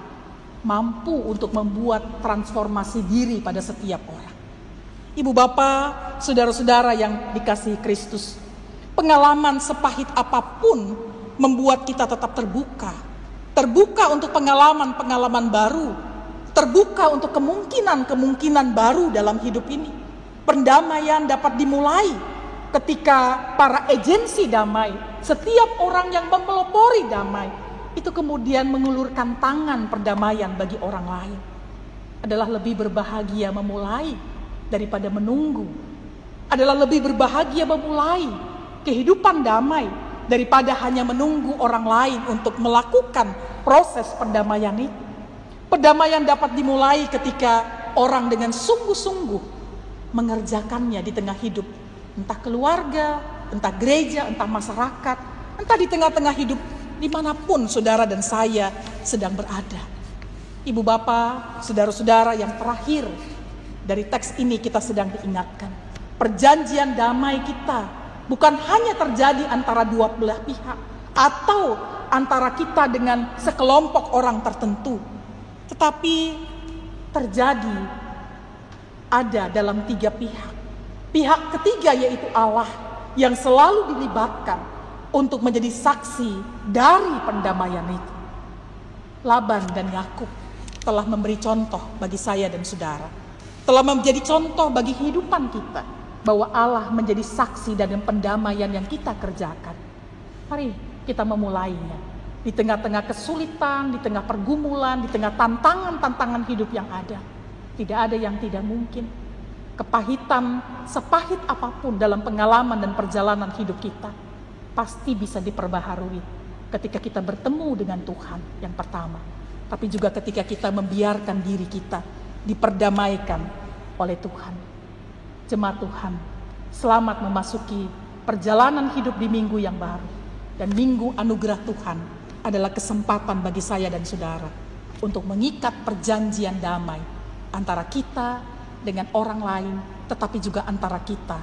mampu untuk membuat transformasi diri pada setiap orang. Ibu Bapa, saudara-saudara yang dikasihi Kristus, pengalaman sepahit apapun membuat kita tetap terbuka untuk pengalaman-pengalaman baru, terbuka untuk kemungkinan-kemungkinan baru dalam hidup ini. Pendamaian dapat dimulai ketika para agensi damai, setiap orang yang mempelopori damai, itu kemudian mengulurkan tangan perdamaian bagi orang lain. Adalah lebih berbahagia memulai daripada menunggu. Adalah lebih berbahagia memulai kehidupan damai daripada hanya menunggu orang lain untuk melakukan proses perdamaian itu. Perdamaian dapat dimulai ketika orang dengan sungguh-sungguh mengerjakannya di tengah hidup. Entah keluarga, entah gereja, entah masyarakat, entah di tengah-tengah hidup dimanapun saudara dan saya sedang berada. Ibu bapak, saudara-saudara, yang terakhir dari teks ini kita sedang diingatkan. Perjanjian damai kita bukan hanya terjadi antara dua belah pihak atau antara kita dengan sekelompok orang tertentu, tetapi terjadi ada dalam tiga pihak. Pihak ketiga yaitu Allah yang selalu dilibatkan untuk menjadi saksi dari pendamaian itu. Laban dan Yakub telah memberi contoh bagi saya dan saudara. Telah menjadi contoh bagi kehidupan kita bahwa Allah menjadi saksi dan pendamaian yang kita kerjakan. Mari kita memulainya. Di tengah-tengah kesulitan, di tengah pergumulan, di tengah tantangan-tantangan hidup yang ada. Tidak ada yang tidak mungkin. Kepahitan, sepahit apapun dalam pengalaman dan perjalanan hidup kita, pasti bisa diperbaharui ketika kita bertemu dengan Tuhan yang pertama. Tapi juga ketika kita membiarkan diri kita diperdamaikan oleh Tuhan. Jemaat Tuhan, selamat memasuki perjalanan hidup di minggu yang baru. Dan minggu anugerah Tuhan adalah kesempatan bagi saya dan saudara untuk mengikat perjanjian damai antara kita dengan orang lain, tetapi juga antara kita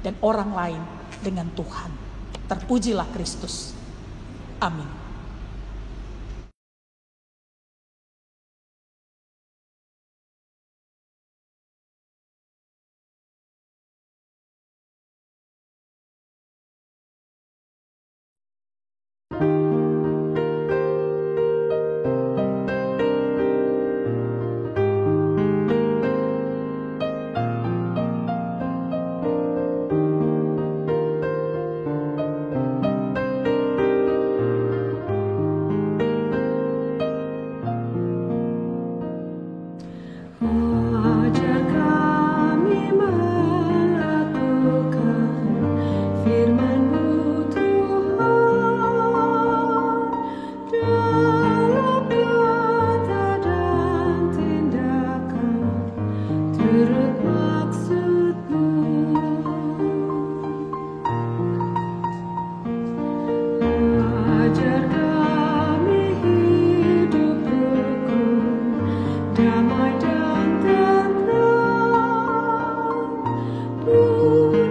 dan orang lain dengan Tuhan. Terpujilah Kristus. Amin. Ajar kami melakukan firman-Mu Tuhan, dalam kata dan tindakan turut maksud-Mu. Ajar kami hidup rukun, damai dan tenang,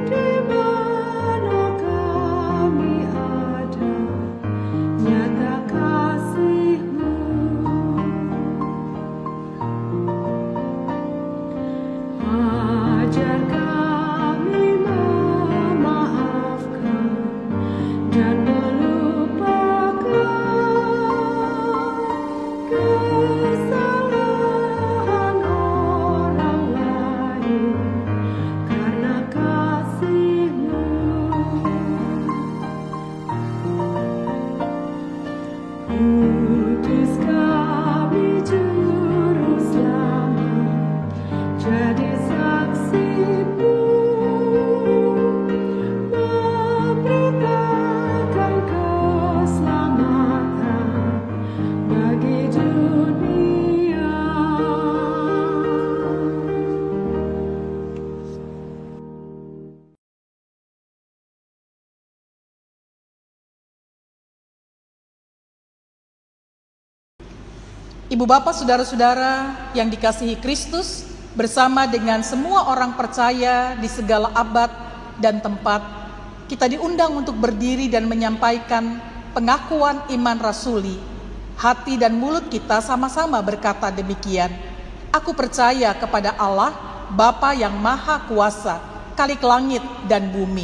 di mana kami ada, nyata kasih-Mu. Ajar kami memaafkan dan melupakan kesalahan orang lain karena kasih-Mu. Utus kami Juru Selamat, jadi saksi-Mu, memberitakan keselamatan bagi dunia. Ibu bapak, saudara-saudara yang dikasihi Kristus, bersama dengan semua orang percaya di segala abad dan tempat, kita diundang untuk berdiri dan menyampaikan pengakuan iman rasuli. Hati dan mulut kita sama-sama berkata demikian. Aku percaya kepada Allah, Bapa yang Maha Kuasa, Khalik langit dan bumi,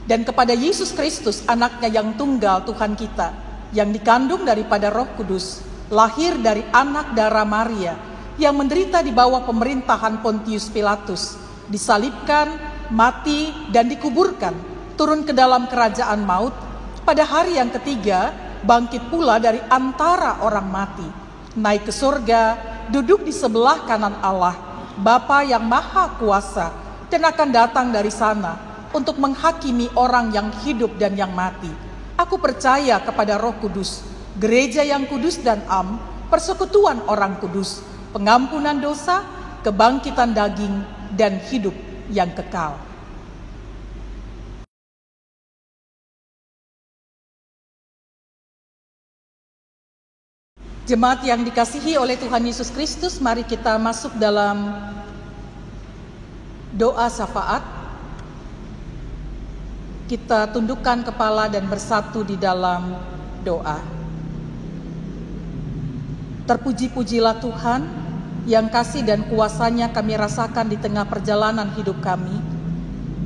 dan kepada Yesus Kristus, anaknya yang tunggal Tuhan kita, yang dikandung daripada Roh Kudus, lahir dari anak darah Maria, yang menderita di bawah pemerintahan Pontius Pilatus, disalibkan, mati, dan dikuburkan, turun ke dalam kerajaan maut, pada hari yang ketiga bangkit pula dari antara orang mati, naik ke surga, duduk di sebelah kanan Allah, Bapa yang Maha Kuasa, dan akan datang dari sana untuk menghakimi orang yang hidup dan yang mati. Aku percaya kepada Roh Kudus, gereja yang kudus dan am, persekutuan orang kudus, pengampunan dosa, kebangkitan daging, dan hidup yang kekal. Jemaat yang dikasihi oleh Tuhan Yesus Kristus, mari kita masuk dalam doa syafaat. Kita tundukkan kepala dan bersatu di dalam doa. Terpuji-pujilah Tuhan, yang kasih dan kuasa-Nya kami rasakan di tengah perjalanan hidup kami.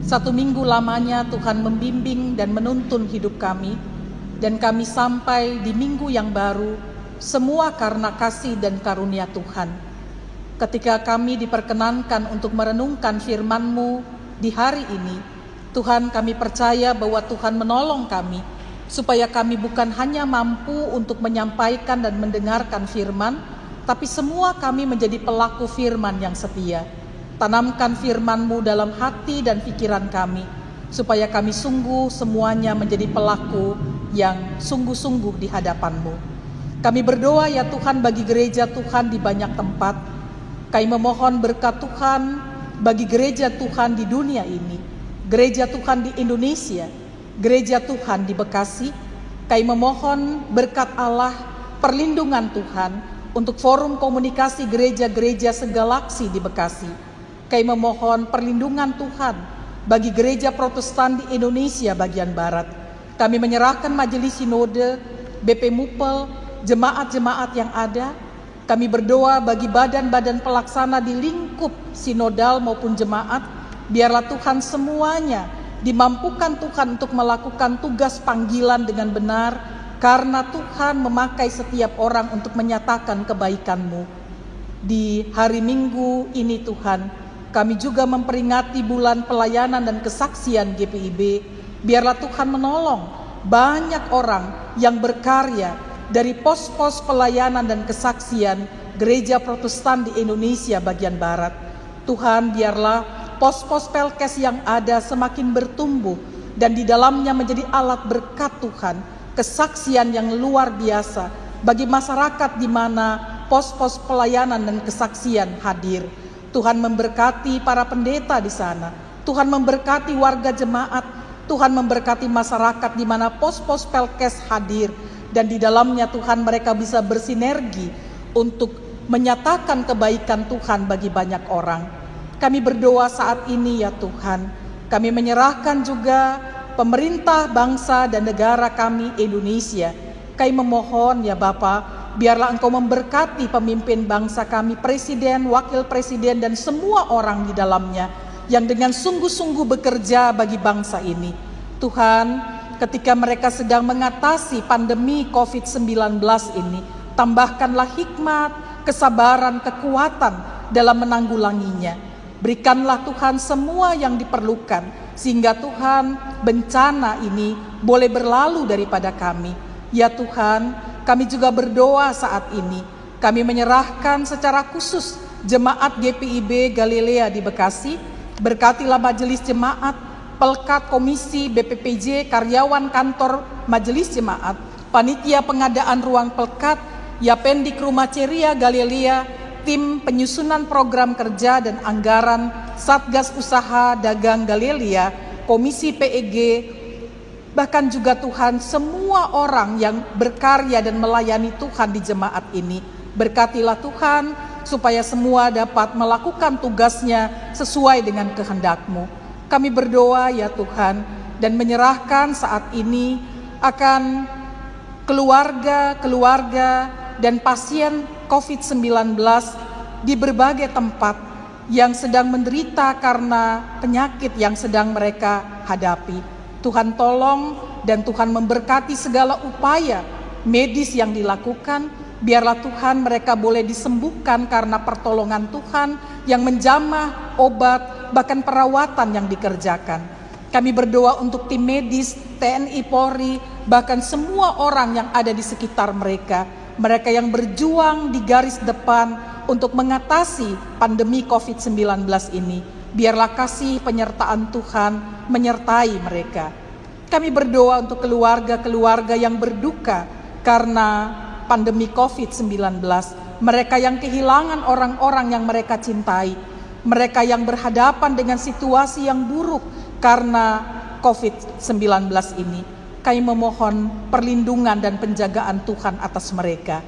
1 minggu lamanya Tuhan membimbing dan menuntun hidup kami, dan kami sampai di minggu yang baru, semua karena kasih dan karunia Tuhan. Ketika kami diperkenankan untuk merenungkan firman-Mu di hari ini, Tuhan, kami percaya bahwa Tuhan menolong kami, supaya kami bukan hanya mampu untuk menyampaikan dan mendengarkan firman, tapi semua kami menjadi pelaku firman yang setia. Tanamkan firman-Mu dalam hati dan pikiran kami, supaya kami sungguh semuanya menjadi pelaku yang sungguh-sungguh di hadapan-Mu. Kami berdoa ya Tuhan bagi gereja Tuhan di banyak tempat. Kami memohon berkat Tuhan bagi gereja Tuhan di dunia ini, gereja Tuhan di Indonesia, gereja Tuhan di Bekasi. Kami memohon berkat Allah, perlindungan Tuhan untuk forum komunikasi gereja-gereja segalaksi di Bekasi. Kami memohon perlindungan Tuhan bagi gereja Protestan di Indonesia bagian Barat. Kami menyerahkan majelis sinode, BP Mupel, jemaat-jemaat yang ada. Kami berdoa bagi badan-badan pelaksana di lingkup sinodal maupun jemaat. Biarlah Tuhan semuanya dimampukan Tuhan untuk melakukan tugas panggilan dengan benar, karena Tuhan memakai setiap orang untuk menyatakan kebaikan-Mu. Di hari Minggu ini Tuhan, kami juga memperingati bulan pelayanan dan kesaksian GPIB. Biarlah Tuhan menolong banyak orang yang berkarya dari pos-pos pelayanan dan kesaksian gereja Protestan di Indonesia bagian Barat. Tuhan, biarlah pos-pos Pelkes yang ada semakin bertumbuh dan di dalamnya menjadi alat berkat Tuhan, kesaksian yang luar biasa bagi masyarakat di mana pos-pos pelayanan dan kesaksian hadir. Tuhan memberkati para pendeta di sana, Tuhan memberkati warga jemaat, Tuhan memberkati masyarakat di mana pos-pos Pelkes hadir, dan di dalamnya Tuhan mereka bisa bersinergi untuk menyatakan kebaikan Tuhan bagi banyak orang. Kami berdoa saat ini ya Tuhan, kami menyerahkan juga pemerintah bangsa dan negara kami Indonesia. Kami memohon ya Bapa, biarlah Engkau memberkati pemimpin bangsa kami, presiden, wakil presiden, dan semua orang di dalamnya yang dengan sungguh-sungguh bekerja bagi bangsa ini. Tuhan, ketika mereka sedang mengatasi pandemi COVID-19 ini, tambahkanlah hikmat, kesabaran, kekuatan dalam menanggulanginya. Berikanlah Tuhan semua yang diperlukan, sehingga Tuhan bencana ini boleh berlalu daripada kami. Ya Tuhan, kami juga berdoa saat ini. Kami menyerahkan secara khusus jemaat GPIB Galilea di Bekasi. Berkatilah majelis jemaat, Pelkat, komisi, BPPJ, karyawan kantor majelis jemaat, panitia pengadaan ruang Pelkat, Yapendik Rumah Ceria Galilea, tim penyusunan program kerja dan anggaran Satgas Usaha Dagang Galilea, komisi PEG, bahkan juga Tuhan semua orang yang berkarya dan melayani Tuhan di jemaat ini. Berkatilah Tuhan supaya semua dapat melakukan tugasnya sesuai dengan kehendak-Mu. Kami berdoa ya Tuhan dan menyerahkan saat ini akan keluarga dan pasien COVID-19 di berbagai tempat yang sedang menderita karena penyakit yang sedang mereka hadapi. Tuhan tolong dan Tuhan memberkati segala upaya medis yang dilakukan. Biarlah Tuhan mereka boleh disembuhkan karena pertolongan Tuhan yang menjamah obat, bahkan perawatan yang dikerjakan. Kami berdoa untuk tim medis, TNI Polri, bahkan semua orang yang ada di sekitar mereka, mereka yang berjuang di garis depan untuk mengatasi pandemi COVID-19 ini. Biarlah kasih penyertaan Tuhan menyertai mereka. Kami berdoa untuk keluarga-keluarga yang berduka karena pandemi COVID-19, mereka yang kehilangan orang-orang yang mereka cintai, mereka yang berhadapan dengan situasi yang buruk karena COVID-19 ini. Kami memohon perlindungan dan penjagaan Tuhan atas mereka.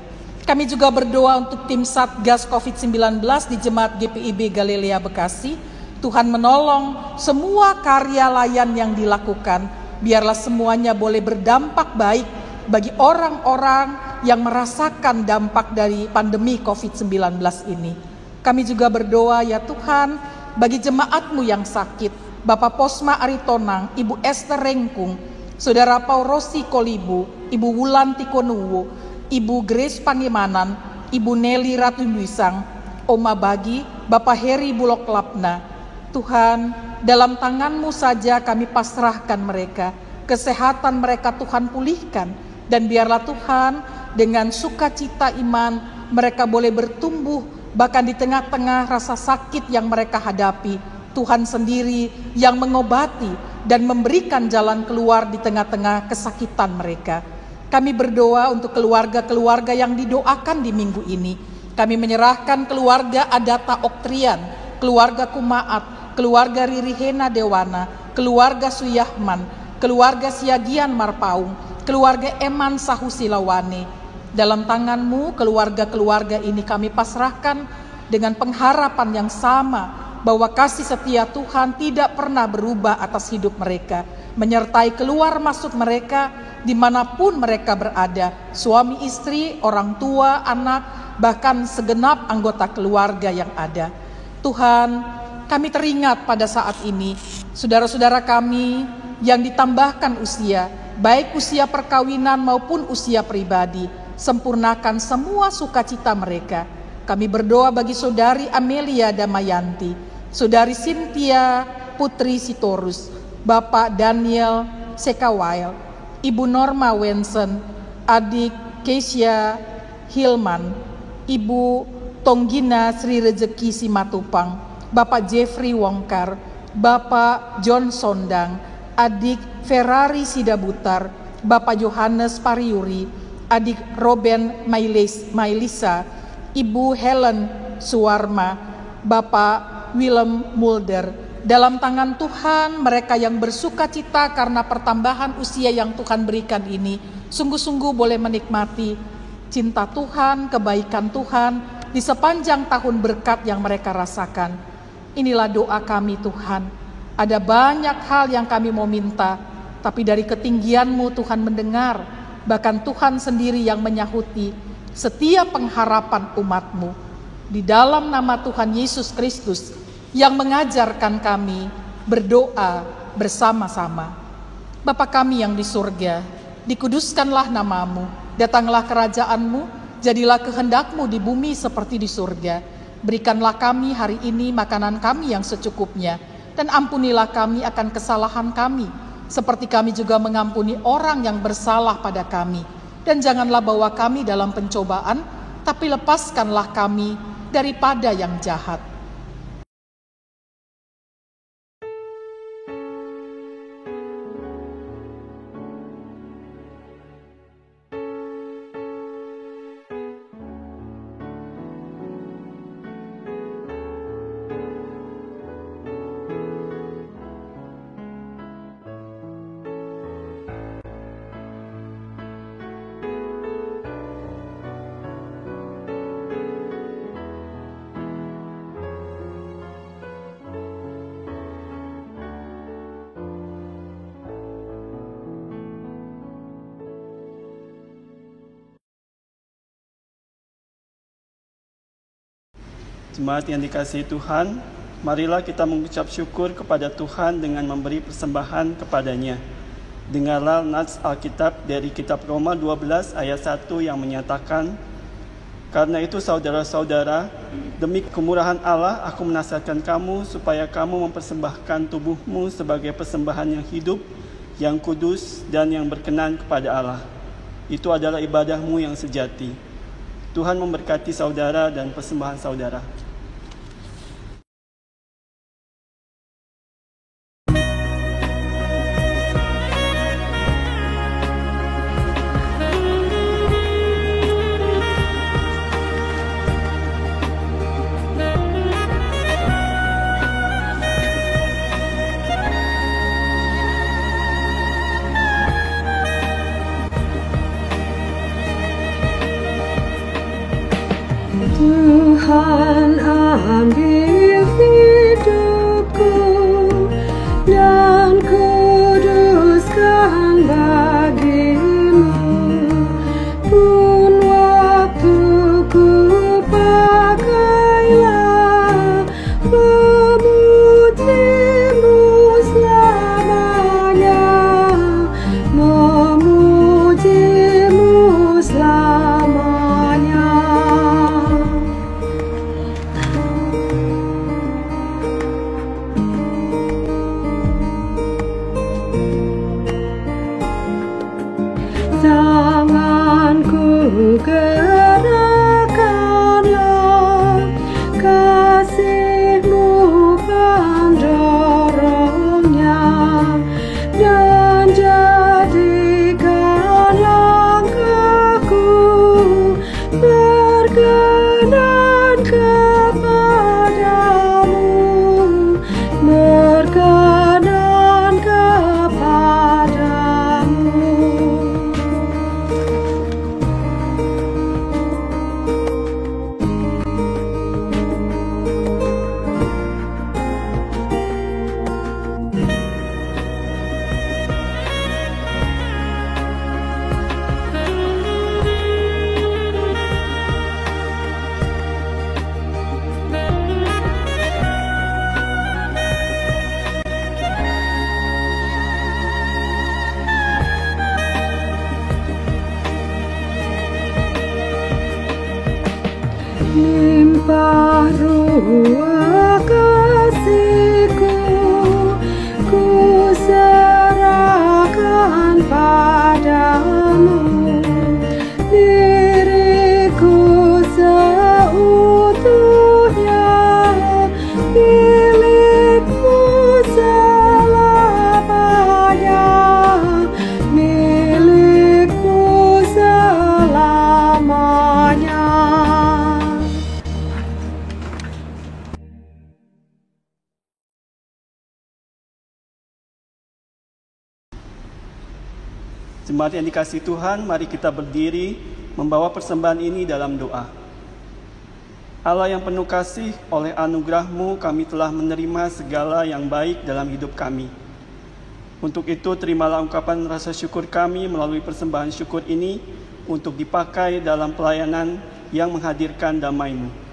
Kami juga berdoa untuk tim Satgas COVID-19 di Jemaat GPIB Galilea Bekasi. Tuhan menolong semua karya layan yang dilakukan, biarlah semuanya boleh berdampak baik bagi orang-orang yang merasakan dampak dari pandemi COVID-19 ini. Kami juga berdoa ya Tuhan bagi jemaat-Mu yang sakit, Bapak Posma Aritonang, Ibu Esther Rengkung, Saudara Paul Rossi Kolibu, Ibu Wulan Tikonuwo, Ibu Grace Pangimanan, Ibu Nelly Ratundwisang, Oma Bagi, Bapak Heri Bulog Lapna. Tuhan, dalam tangan-Mu saja kami pasrahkan mereka, kesehatan mereka Tuhan pulihkan, dan biarlah Tuhan dengan sukacita iman mereka boleh bertumbuh, bahkan di tengah-tengah rasa sakit yang mereka hadapi, Tuhan sendiri yang mengobati dan memberikan jalan keluar di tengah-tengah kesakitan mereka. Kami berdoa untuk keluarga-keluarga yang didoakan di minggu ini. Kami menyerahkan keluarga Adata Oktrian, keluarga Kumaat, keluarga Riri Hena Dewana, keluarga Suyahman, keluarga Siagian Marpaung, keluarga Eman Sahusilawane. Dalam tangan-Mu keluarga-keluarga ini kami pasrahkan dengan pengharapan yang sama bahwa kasih setia Tuhan tidak pernah berubah atas hidup mereka, menyertai keluar masuk mereka dimanapun mereka berada, suami istri, orang tua, anak, bahkan segenap anggota keluarga yang ada. Tuhan, kami teringat pada saat ini, saudara-saudara kami yang ditambahkan usia, baik usia perkawinan maupun usia pribadi, sempurnakan semua sukacita mereka. Kami berdoa bagi Saudari Amelia Damayanti, Saudari Cynthia Putri Sitorus, Bapak Daniel Sekawail, Ibu Norma Wensen, adik Keisha Hilman, Ibu Tonggina Sri Rezeki Simatupang, Bapak Jeffrey Wongkar, Bapak John Sondang, adik Ferrari Sidabutar, Bapak Yohanes Pariuri, adik Robin Mailisa, Ibu Helen Suwarma, Bapak Willem Mulder. Dalam tangan Tuhan mereka yang bersuka cita karena pertambahan usia yang Tuhan berikan ini, sungguh-sungguh boleh menikmati cinta Tuhan, kebaikan Tuhan di sepanjang tahun berkat yang mereka rasakan. Inilah doa kami Tuhan. Ada banyak hal yang kami mau minta, tapi dari ketinggian-Mu Tuhan mendengar. Bahkan Tuhan sendiri yang menyahuti setiap pengharapan umat-Mu. Di dalam nama Tuhan Yesus Kristus yang mengajarkan kami berdoa bersama-sama. Bapa kami yang di surga, dikuduskanlah nama-Mu, datanglah kerajaan-Mu, jadilah kehendak-Mu di bumi seperti di surga. Berikanlah kami hari ini makanan kami yang secukupnya, dan ampunilah kami akan kesalahan kami, seperti kami juga mengampuni orang yang bersalah pada kami. Dan janganlah bawa kami dalam pencobaan, tapi lepaskanlah kami daripada yang jahat. Jemaat yang dikasihi Tuhan, marilah kita mengucap syukur kepada Tuhan dengan memberi persembahan kepadanya. Dengarlah nats Alkitab dari kitab Roma 12 ayat 1 yang menyatakan, "Karena itu saudara-saudara, demi kemurahan Allah aku menasihatkan kamu supaya kamu mempersembahkan tubuhmu sebagai persembahan yang hidup, yang kudus dan yang berkenan kepada Allah. Itu adalah ibadahmu yang sejati. Tuhan memberkati saudara dan persembahan saudara. Tuhan ambil hidupku dan kuduskan bagimu, pun waktuku pakailah memujimu selamanya, memujimu selamanya. Tanganku gerakkanlah, kasih-Mu pendorongnya, dan jadikan langkahku berkenan kepadamu, berkenan kepadamu. Limpah ruah kasih-Ku, ku serahkan padamu, diriku seutuhnya milik-Mu selamanya, milik-Mu selamanya. Jemaat yang dikasihi Tuhan, mari kita berdiri membawa persembahan ini dalam doa. Allah yang penuh kasih, oleh anugerah-Mu kami telah menerima segala yang baik dalam hidup kami. Untuk itu, terimalah ungkapan rasa syukur kami melalui persembahan syukur ini untuk dipakai dalam pelayanan yang menghadirkan damai-Mu.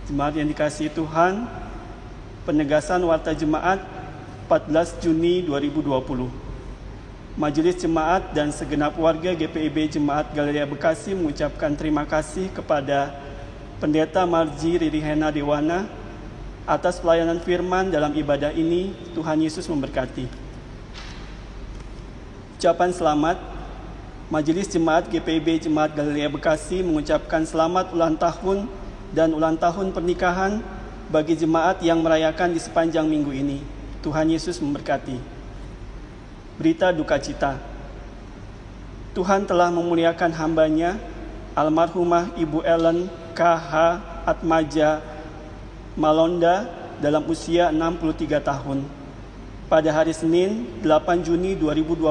Jemaat yang dikasihi Tuhan, penegasan Warta Jemaat 14 Juni 2020. Majelis Jemaat dan segenap warga GPIB Jemaat Galeria Bekasi mengucapkan terima kasih kepada Pendeta Marji Riri Hena Dewana atas pelayanan firman dalam ibadah ini. Tuhan Yesus memberkati. Ucapan selamat. Majelis Jemaat GPIB Jemaat Galeria Bekasi mengucapkan selamat ulang tahun dan ulang tahun pernikahan bagi jemaat yang merayakan di sepanjang minggu ini. Tuhan Yesus memberkati. Berita duka cita. Tuhan telah memuliakan hamba-Nya, almarhumah Ibu Ellen K.H. Atmaja Malonda dalam usia 63 tahun. Pada hari Senin, 8 Juni 2020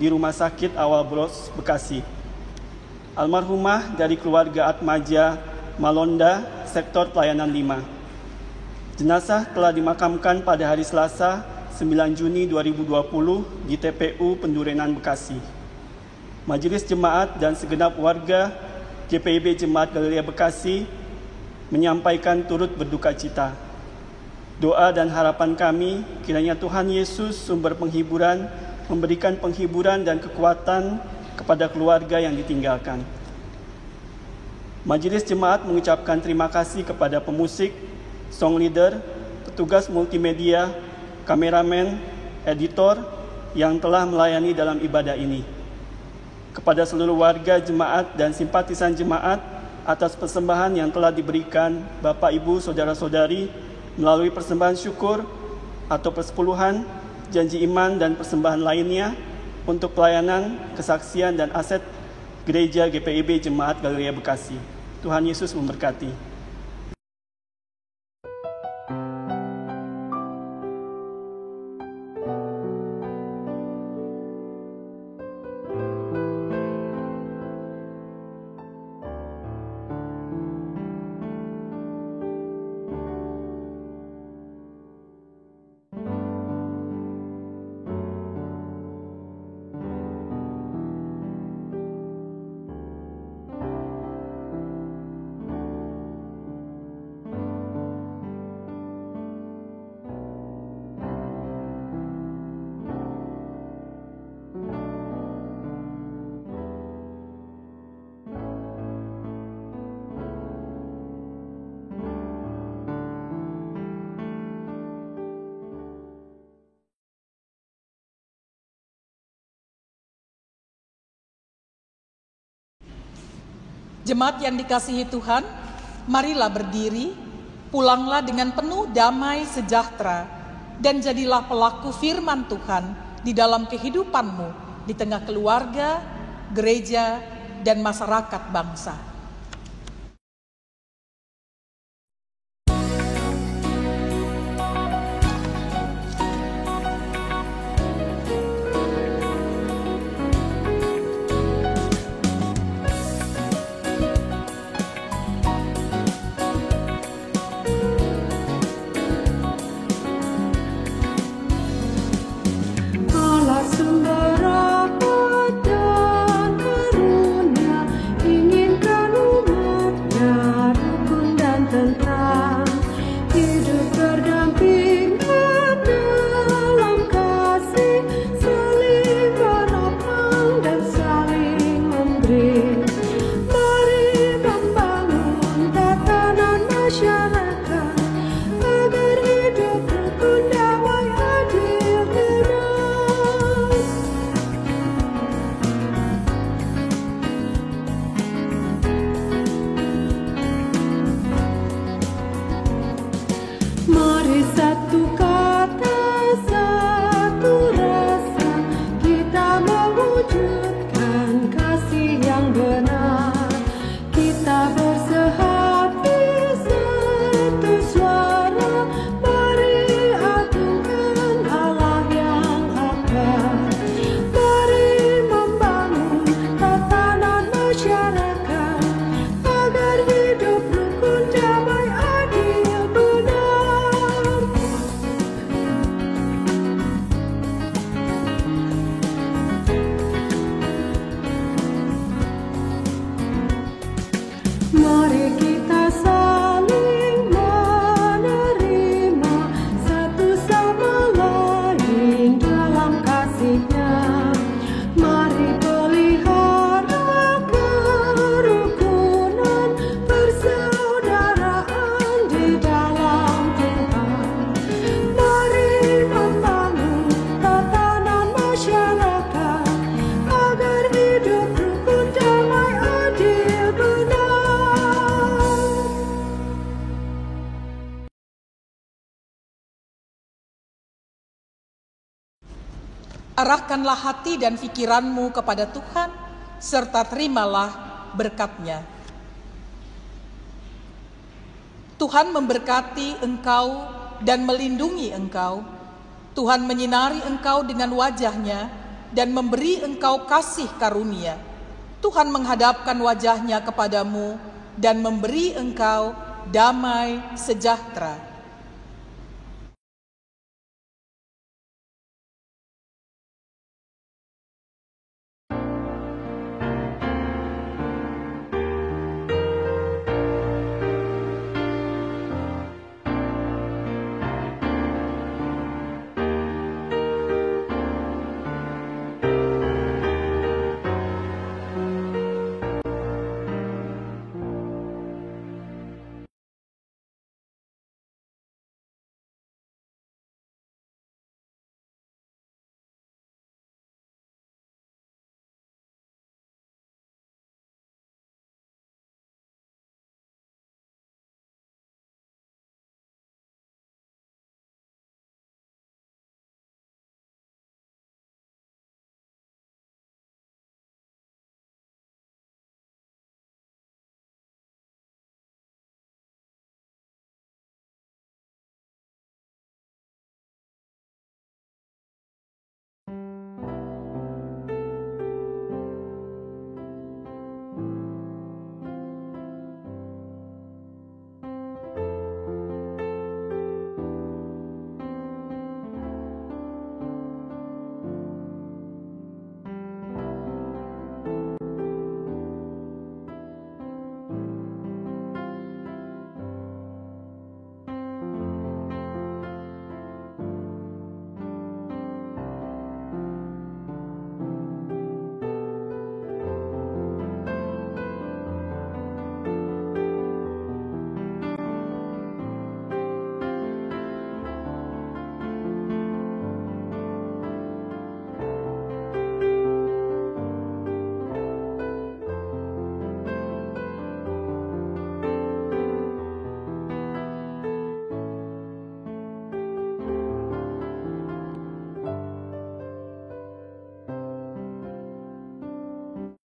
di Rumah Sakit Awal Bros, Bekasi. Almarhumah dari keluarga Atmaja Malonda, sektor pelayanan 5. Jenazah telah dimakamkan pada hari Selasa, 9 Juni 2020 di TPU Pendurenan, Bekasi. Majelis Jemaat dan segenap warga GPIB Jemaat Galeria Bekasi menyampaikan turut berduka cita. Doa dan harapan kami, kiranya Tuhan Yesus, sumber penghiburan, memberikan penghiburan dan kekuatan kepada keluarga yang ditinggalkan. Majelis Jemaat mengucapkan terima kasih kepada pemusik, song leader, petugas multimedia, kameramen, editor yang telah melayani dalam ibadah ini. Kepada seluruh warga jemaat dan simpatisan jemaat atas persembahan yang telah diberikan Bapak, Ibu, Saudara-saudari melalui persembahan syukur atau persepuluhan, janji iman dan persembahan lainnya untuk pelayanan, kesaksian dan aset Gereja GPIB Jemaat Galeria Bekasi. Tuhan Yesus memberkati. Jemaat yang dikasihi Tuhan, marilah berdiri, pulanglah dengan penuh damai sejahtera, dan jadilah pelaku firman Tuhan di dalam kehidupanmu, di tengah keluarga, gereja, dan masyarakat bangsa. Arahkanlah hati dan pikiranmu kepada Tuhan, serta terimalah berkat-Nya. Tuhan memberkati engkau dan melindungi engkau. Tuhan menyinari engkau dengan wajah-Nya dan memberi engkau kasih karunia. Tuhan menghadapkan wajah-Nya kepadamu dan memberi engkau damai sejahtera.